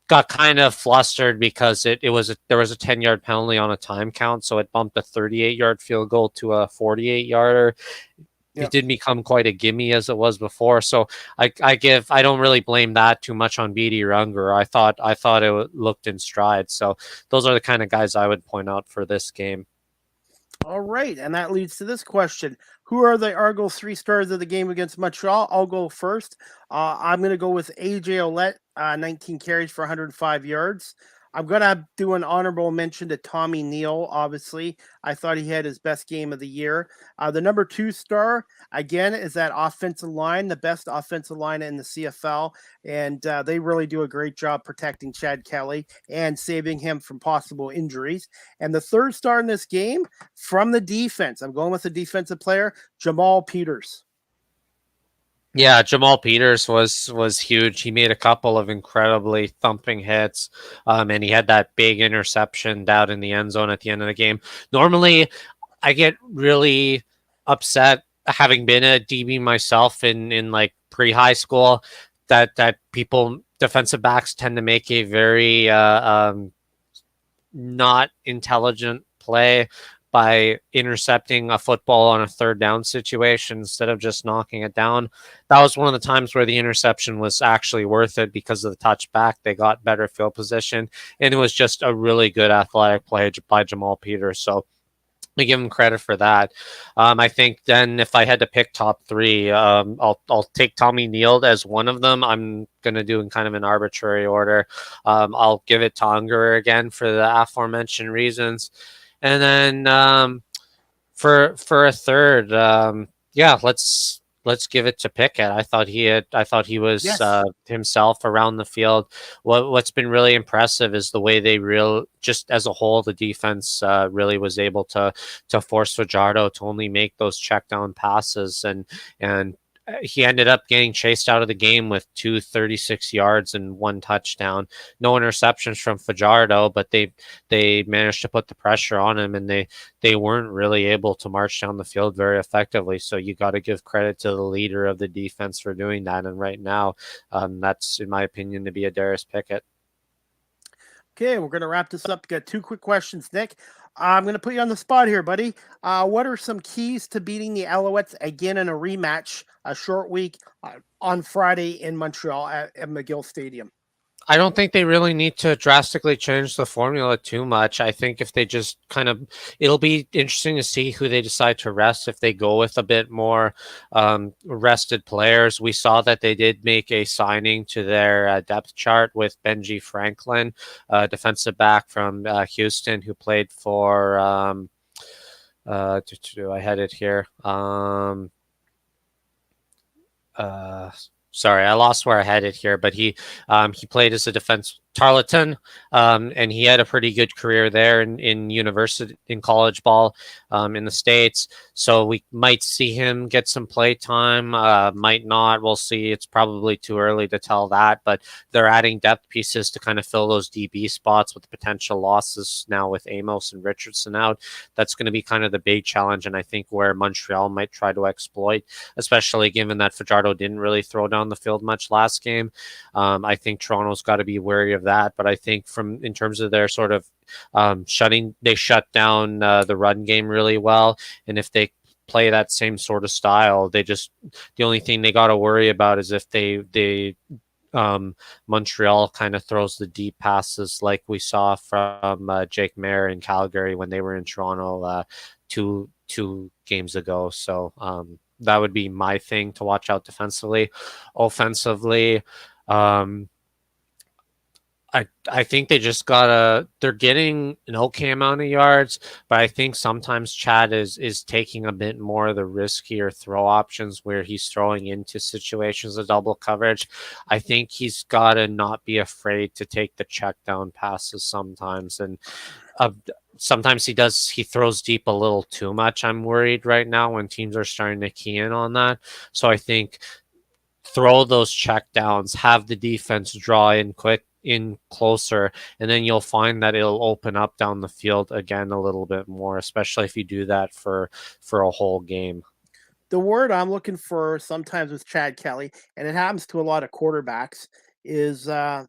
got kind of flustered because there was a 10-yard penalty on a time count, so it bumped a 38-yard field goal to a 48-yarder. It did become quite a gimme as it was before. So I don't really blame that too much on Beattie or Unger. I thought it looked in stride. So those are the kind of guys I would point out for this game. All right, and that leads to this question. Who are the Argo 3 stars of the game against Montreal? I'll go first. I'm going to go with AJ Ouellette, 19 carries for 105 yards. I'm going to do an honorable mention to Tommy Neal, obviously. I thought he had his best game of the year. The number 2 star, again, is that offensive line, the best offensive line in the CFL. And they really do a great job protecting Chad Kelly and saving him from possible injuries. And the 3rd star in this game, from the defense, I'm going with the defensive player, Jamal Peters. Yeah, Jamal Peters was huge. He made a couple of incredibly thumping hits, and he had that big interception down in the end zone at the end of the game. Normally, I get really upset having been a DB myself in like pre-high school that people defensive backs tend to make a very not intelligent play by intercepting a football on a 3rd down situation instead of just knocking it down. That was one of the times where the interception was actually worth it because of the touchback. They got better field position, and it was just a really good athletic play by Jamal Peters. So I give him credit for that. I think then if I had to pick top 3, I'll take Tommy Neal as one of them. I'm going to do in kind of an arbitrary order. I'll give it to Ungerer again for the aforementioned reasons. And then for a third, let's give it to Pickett. I thought he was himself around the field. What's been really impressive is the way they just as a whole, the defense really was able to force Fajardo to only make those check down passes, and he ended up getting chased out of the game with 236 yards and 1 touchdown. No interceptions from Fajardo, but they managed to put the pressure on him, and they weren't really able to march down the field very effectively. So you got to give credit to the leader of the defense for doing that. And right now, that's, in my opinion, to be a Darius Pickett. Okay, we're going to wrap this up. We got 2 quick questions, Nick. I'm going to put you on the spot here, buddy. What are some keys to beating the Alouettes again in a rematch, a short week on Friday in Montreal at McGill Stadium? I don't think they really need to drastically change the formula too much. I think if they just it'll be interesting to see who they decide to rest. If they go with a bit more rested players, we saw that they did make a signing to their depth chart with Benji Franklin, defensive back from Houston, who played for. I had it here. Sorry, I lost where I had it here, but he played as a Tarleton, and he had a pretty good career there in university, in college ball, in the States. So we might see him get some play time, might not. We'll see. It's probably too early to tell that, but they're adding depth pieces to kind of fill those DB spots with potential losses now with Amos and Richardson out. That's going to be kind of the big challenge, and I think where Montreal might try to exploit, especially given that Fajardo didn't really throw down the field much last game. I think Toronto's got to be wary of that, but I think in terms of their sort of they shut down the run game really well, and if they play that same sort of style, the only thing they got to worry about is if they Montreal kind of throws the deep passes like we saw from Jake Mayer in Calgary when they were in Toronto two games ago. So that would be my thing to watch out defensively. Offensively, I think they just they're getting an okay amount of yards, but I think sometimes Chad is taking a bit more of the riskier throw options where he's throwing into situations of double coverage. I think he's got to not be afraid to take the check down passes sometimes. And sometimes he throws deep a little too much. I'm worried right now when teams are starting to key in on that. So I think throw those check downs, have the defense draw in closer, and then you'll find that it'll open up down the field again a little bit more, especially if you do that for a whole game. The word I'm looking for sometimes with Chad Kelly, and it happens to a lot of quarterbacks, is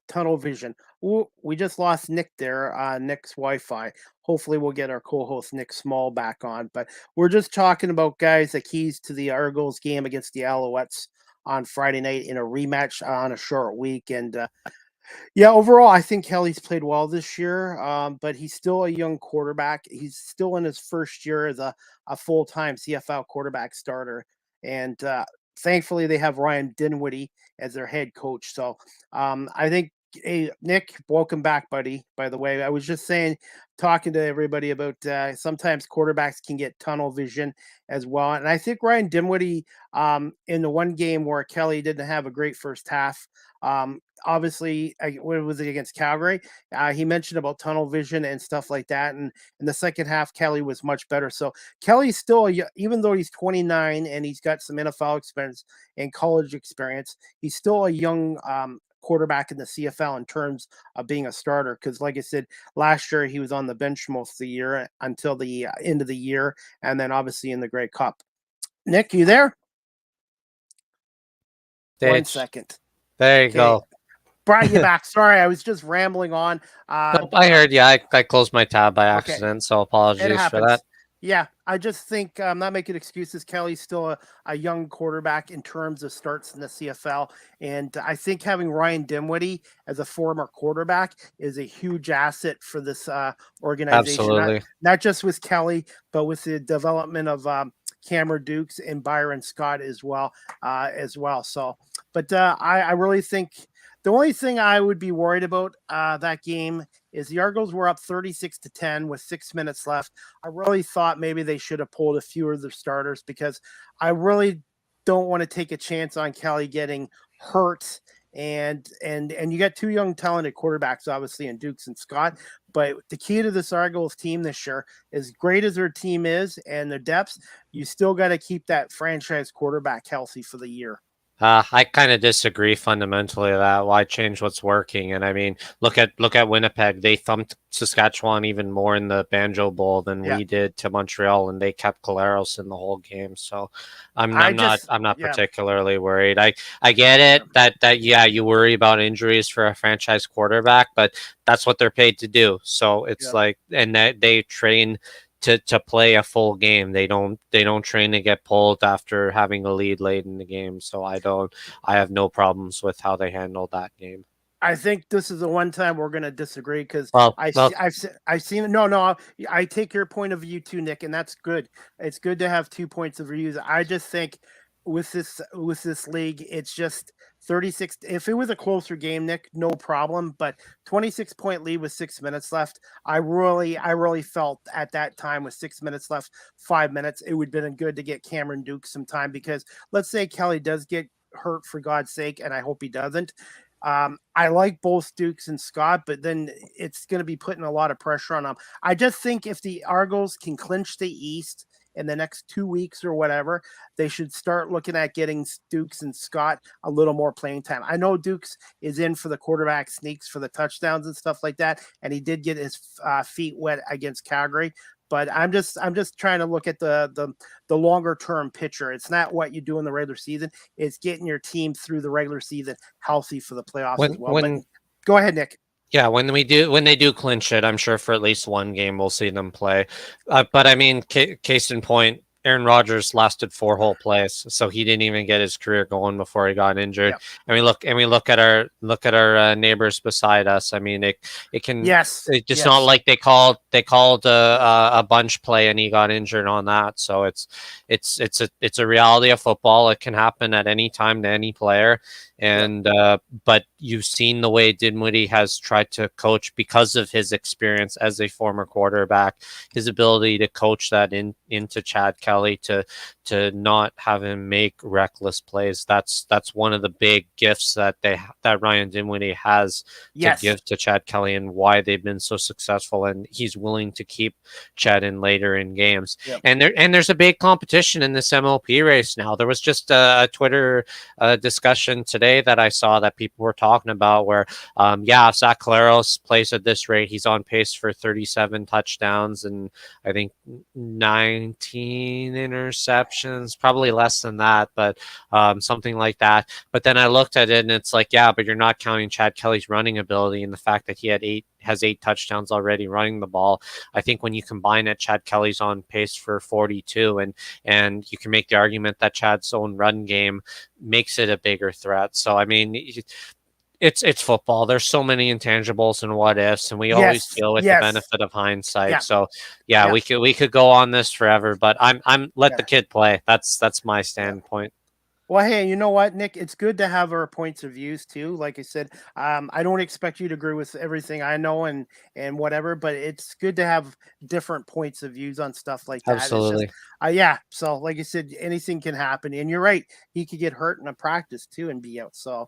tunnel vision. Ooh, we just lost Nick there, Nick's Wi-Fi. Hopefully we'll get our co-host Nick Small back on. But we're just talking about guys the keys to the Argos game against the Alouettes on Friday night in a rematch on a short week. And yeah, overall, I think Kelly's played well this year, but he's still a young quarterback. He's still in his first year as a full-time CFL quarterback starter. And thankfully, they have Ryan Dinwiddie as their head coach. So I think, hey, Nick, welcome back, buddy. By the way, I was just talking to everybody about sometimes quarterbacks can get tunnel vision as well. And I think Ryan Dinwiddie, in the one game where Kelly didn't have a great first half, obviously, what was it against Calgary? He mentioned about tunnel vision and stuff like that. And in the second half, Kelly was much better. So Kelly's still, even though he's 29 and he's got some NFL experience and college experience, he's still a young quarterback in the CFL in terms of being a starter. Because, like I said, last year he was on the bench most of the year until the end of the year, and then obviously in the Grey Cup. Nick, you there? 1 second. There you go. Brought you back. Sorry, I was just rambling on. Nope, I heard you. I closed my tab by accident, so apologies for that. Yeah, I just think I'm not making excuses. Kelly's still a young quarterback in terms of starts in the CFL. And I think having Ryan Dinwiddie as a former quarterback is a huge asset for this organization. Absolutely. Not just with Kelly, but with the development of Cameron Dukes and Byron Scott as well. So, but I really think the only thing I would be worried about that game is the Argos were up 36-10 with 6 minutes left. I really thought maybe they should have pulled a few of their starters because I really don't want to take a chance on Kelly getting hurt. And you got two young talented quarterbacks, obviously, in Dukes and Scott. But the key to this Argos team this year, as great as their team is and their depths, you still got to keep that franchise quarterback healthy for the year. I kind of disagree fundamentally that why change what's working. And I mean, look at Winnipeg. They thumped Saskatchewan even more in the Banjo Bowl than we did to Montreal, and they kept Caleros in the whole game. So I'm not particularly worried. I get it that you worry about injuries for a franchise quarterback, but that's what they're paid to do. So it's like, and that they train to play a full game. They don't train to get pulled after having a lead late in the game. So I have no problems with how they handled that game. I think this is the one time we're going to disagree because I've seen no. I take your point of view too, Nick, and that's good. It's good to have 2 points of view. I just think with this league, it's just 36. If it was a closer game, Nick, no problem. But 26-point lead with 6 minutes left. I really felt at that time with 6 minutes left, 5 minutes, it would have been good to get Cameron Dukes some time because let's say Kelly does get hurt for God's sake, and I hope he doesn't. I like both Dukes and Scott, but then it's going to be putting a lot of pressure on them. I just think if the Argos can clinch the East in the next 2 weeks or whatever, they should start looking at getting Dukes and Scott a little more playing time. I know Dukes is in for the quarterback sneaks for the touchdowns and stuff like that, and he did get his feet wet against Calgary. But I'm just trying to look at the longer term picture. It's not what you do in the regular season. It's getting your team through the regular season healthy for the playoffs as well. But go ahead, Nick. Yeah, when they do clinch it, I'm sure for at least one game we'll see them play. But I mean, case in point, Aaron Rodgers lasted 4 whole plays, so he didn't even get his career going before he got injured. Yep. And we look at our neighbors beside us. I mean, it can it's just not like they called a bunch play and he got injured on that. So it's a reality of football. It can happen at any time to any player. And but you've seen the way Dinwiddie has tried to coach because of his experience as a former quarterback, his ability to coach that into Chad Kelly to not have him make reckless plays. That's one of the big gifts that Ryan Dinwiddie has to give to Chad Kelly, and why they've been so successful. And he's willing to keep Chad in later in games. Yep. And there's a big competition in this MLP race now. There was just a Twitter discussion today that I saw that people were talking about where, if Zach Collaros plays at this rate, he's on pace for 37 touchdowns and I think 19 interceptions, probably less than that, but something like that. But then I looked at it and it's like, but you're not counting Chad Kelly's running ability and the fact that he has 8 touchdowns already running the ball. I think when you combine it, Chad Kelly's on pace for 42, and you can make the argument that Chad's own run game makes it a bigger threat. So I mean, it's football. There's so many intangibles and what ifs, and we always deal with the benefit of hindsight. Yeah. So we could go on this forever, but I'm let the kid play. That's my standpoint. Well, hey, you know what, Nick? It's good to have our points of views too. Like I said, I don't expect you to agree with everything I know and whatever, but it's good to have different points of views on stuff like that. Absolutely. It's just, so like I said, anything can happen, and you're right. He could get hurt in a practice too and be out. So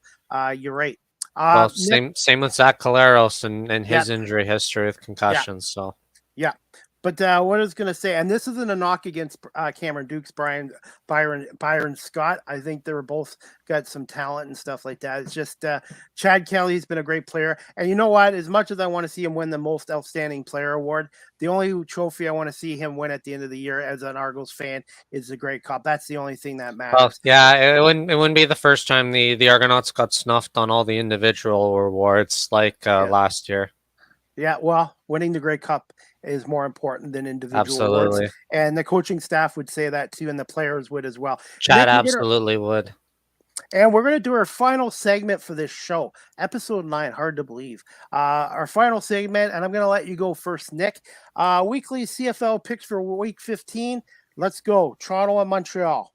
you're right. Well, same with Zach Collaros and his injury history with concussions. So But what I was going to say, and this isn't a knock against Cameron Dukes, Byron Scott. I think they were both got some talent and stuff like that. It's just Chad Kelly's been a great player. And you know what? As much as I want to see him win the most outstanding player award, the only trophy I want to see him win at the end of the year as an Argos fan is the Grey Cup. That's the only thing that matters. Well, it wouldn't be the first time the Argonauts got snuffed on all the individual awards like last year. Yeah, well, winning the Grey Cup is more important than individual awards. And the coaching staff would say that too, and the players would as well. Chad absolutely would. And we're going to do our final segment for this show, episode 9, hard to believe. Our final segment, and I'm going to let you go first, Nick. Weekly CFL picks for week 15. Let's go. Toronto and Montreal.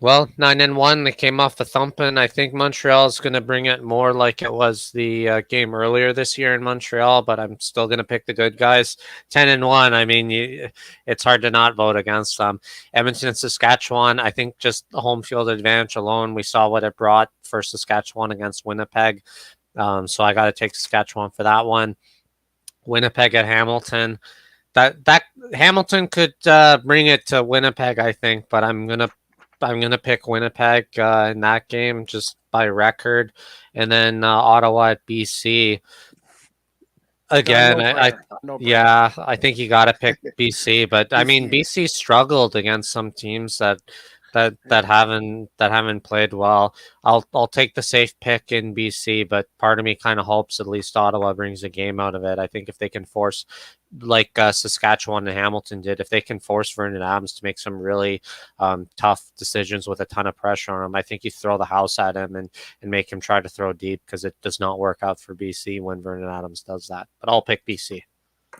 Well, 9-1. They came off the thumping. I think Montreal is going to bring it more like it was the game earlier this year in Montreal, but I'm still going to pick the good guys. 10-1. I mean, it's hard to not vote against them. Edmonton and Saskatchewan. I think just the home field advantage alone, we saw what it brought for Saskatchewan against Winnipeg. So I got to take Saskatchewan for that one. Winnipeg at Hamilton. That Hamilton could bring it to Winnipeg, I think, but I'm gonna pick Winnipeg in that game just by record, and then Ottawa at BC. Again, I think you got to pick BC, but I mean BC struggled against some teams that haven't played well. I'll take the safe pick in BC, but part of me kind of hopes at least Ottawa brings a game out of it. I think if they can force, like Saskatchewan and Hamilton did, if they can force Vernon Adams to make some really tough decisions with a ton of pressure on him, I think you throw the house at him and make him try to throw deep, because it does not work out for BC when Vernon Adams does that. But I'll pick BC.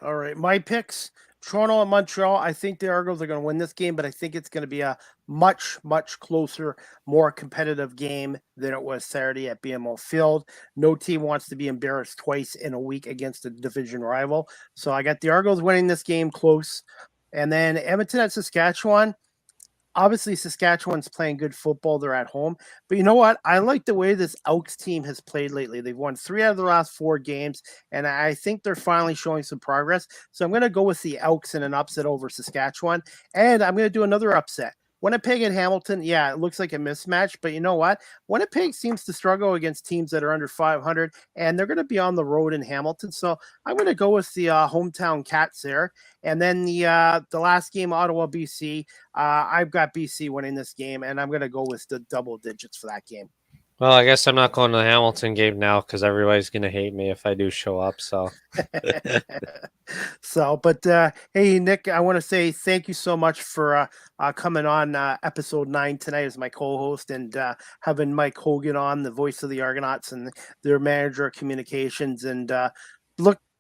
All right, my picks: Toronto and Montreal. I think the Argos are going to win this game, but I think it's going to be a much, much closer, more competitive game than it was Saturday at BMO Field. No team wants to be embarrassed twice in a week against a division rival. So I got the Argos winning this game close. And then Edmonton at Saskatchewan. obviously Saskatchewan's playing good football. They're at home. But you know what? I like the way this Elks team has played lately. They've won 3 out of the last 4 games, and I think they're finally showing some progress. So I'm going to go with the Elks in an upset over Saskatchewan, and I'm going to do another upset. Winnipeg and Hamilton, yeah, it looks like a mismatch, but you know what? Winnipeg seems to struggle against teams that are under 500, and they're going to be on the road in Hamilton. So I'm going to go with the hometown Cats there. And then the last game, Ottawa, BC, I've got BC winning this game, and I'm going to go with the double digits for that game. Well, I guess I'm not going to the Hamilton game now because everybody's going to hate me if I do show up. So, but hey, Nick, I want to say thank you so much for coming on episode 9 tonight as my co-host, and having Mike Hogan on, the voice of the Argonauts and their manager of communications. And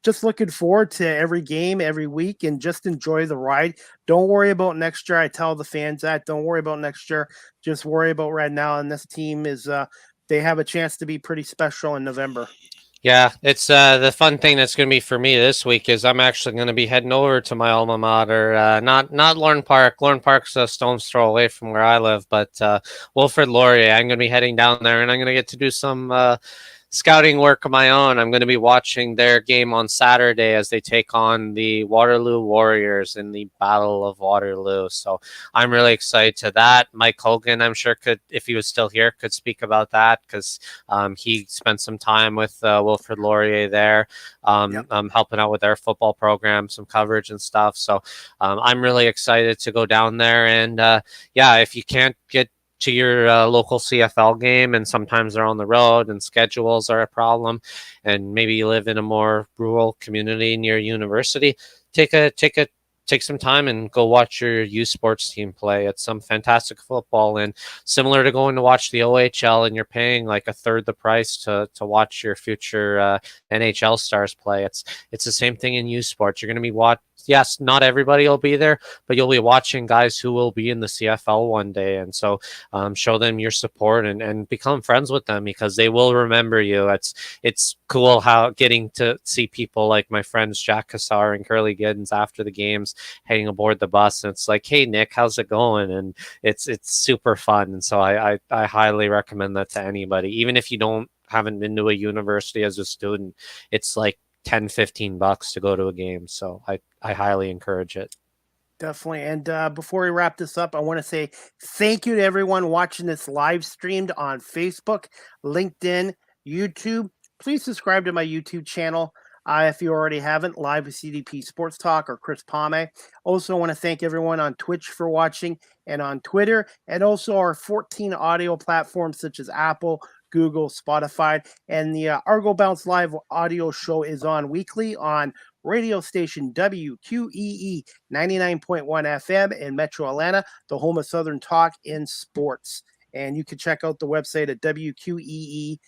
just looking forward to every game every week, and just enjoy the ride. Don't worry about next year. I tell the fans that. Don't worry about next year. Just worry about right now. And this team is they have a chance to be pretty special in November. Yeah, it's the fun thing that's going to be for me this week is I'm actually going to be heading over to my alma mater, not Lorne Park. Lorne Park's a stone's throw away from where I live, but Wilfrid Laurier. I'm going to be heading down there, and I'm going to get to do some scouting work of my own. I'm going to be watching their game on Saturday as they take on the Waterloo Warriors in the Battle of Waterloo. So I'm really excited to that. Mike Hogan, I'm sure could, if he was still here, could speak about that because he spent some time with Wilfrid Laurier there, helping out with their football program, some coverage and stuff. So I'm really excited to go down there. And if you can't get to your local CFL game, and sometimes they're on the road and schedules are a problem, and maybe you live in a more rural community near university, take some time and go watch your youth sports team play. It's some fantastic football, and similar to going to watch the OHL and you're paying like a third the price to watch your future NHL stars play. It's the same thing in youth sports. You're going to be yes, not everybody will be there, but you'll be watching guys who will be in the CFL one day. And so show them your support and become friends with them, because they will remember you. It's cool how getting to see people like my friends Jack Cassar and Curly Giddens after the games heading aboard the bus. And it's like, hey, Nick, how's it going? And it's super fun. And so I highly recommend that to anybody, even if you haven't been to a university as a student. It's like $10-15 to go to a game. So I highly encourage it. Definitely. And before we wrap this up, I want to say thank you to everyone watching this live streamed on Facebook, LinkedIn, YouTube. Please subscribe to my YouTube channel if you already haven't, Live with CDP Sports Talk or Chris Pomay. Also want to thank everyone on Twitch for watching, and on Twitter, and also our 14 audio platforms such as Apple, Google, Spotify, and the Argo Bounce Live audio show is on weekly on radio station WQEE 99.1 FM in Metro Atlanta, the home of Southern Talk in sports. And you can check out the website at WQEE.FM.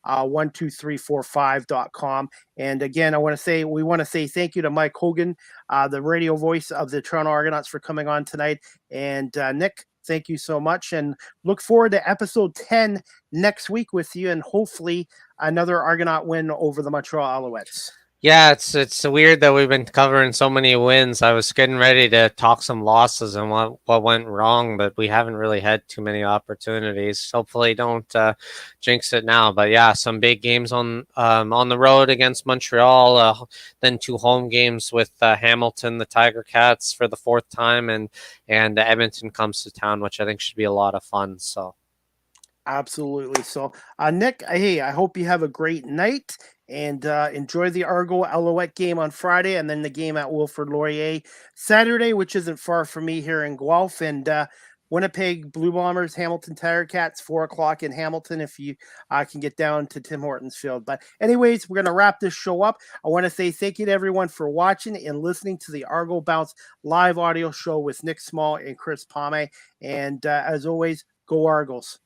12345.com. And again, we want to say thank you to Mike Hogan, the radio voice of the Toronto Argonauts, for coming on tonight. And Nick, thank you so much, and look forward to episode 10 next week with you, and hopefully another Argonaut win over the Montreal Alouettes. Yeah, it's weird that we've been covering so many wins. I was getting ready to talk some losses and what went wrong, but we haven't really had too many opportunities. Hopefully don't jinx it now. But yeah, some big games on the road against Montreal, then 2 home games with Hamilton, the Tiger Cats for the 4th time, and Edmonton comes to town, which I think should be a lot of fun. So absolutely. So Nick, hey, I hope you have a great night. And enjoy the Argo Alouette game on Friday, and then the game at Wilfrid Laurier Saturday, which isn't far from me here in Guelph. And Winnipeg Blue Bombers, Hamilton Tiger Cats, 4:00 in Hamilton, if you can get down to Tim Hortons Field. But anyways, we're going to wrap this show up. I want to say thank you to everyone for watching and listening to the Argo Bounce live audio show with Nick Small and Chris Pomay. And as always, go Argos.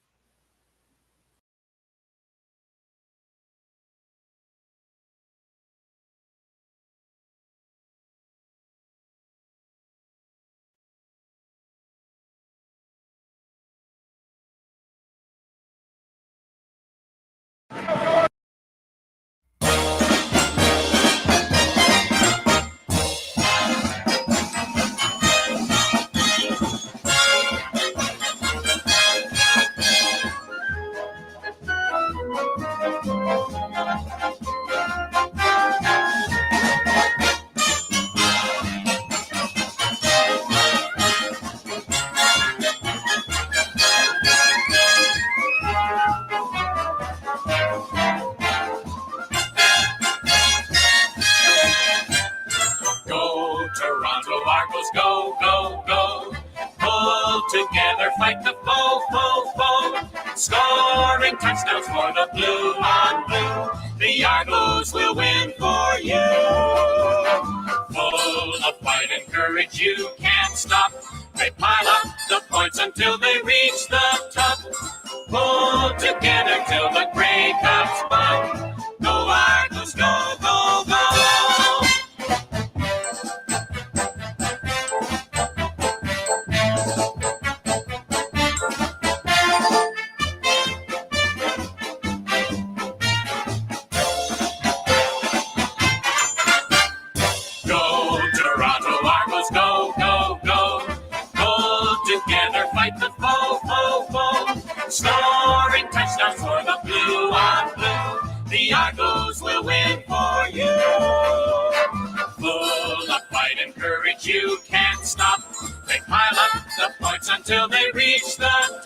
Toronto Argos, go, go, go. Pull together, fight the foe, foe, foe. Scoring touchdowns for the blue on blue. The Argos will win for you. Full of fight and courage, you can't stop. They pile up the points until they reach the top. Pull together till the Grey Cups won. Go Argos, go, go, go. Go Toronto Argos, go, go, go. Pull together, fight the foe, foe, foe. Scoring touchdowns for the blue on blue. The Argos will win for you. Full of fight and courage, you can't stop. They pile up the points until they reach the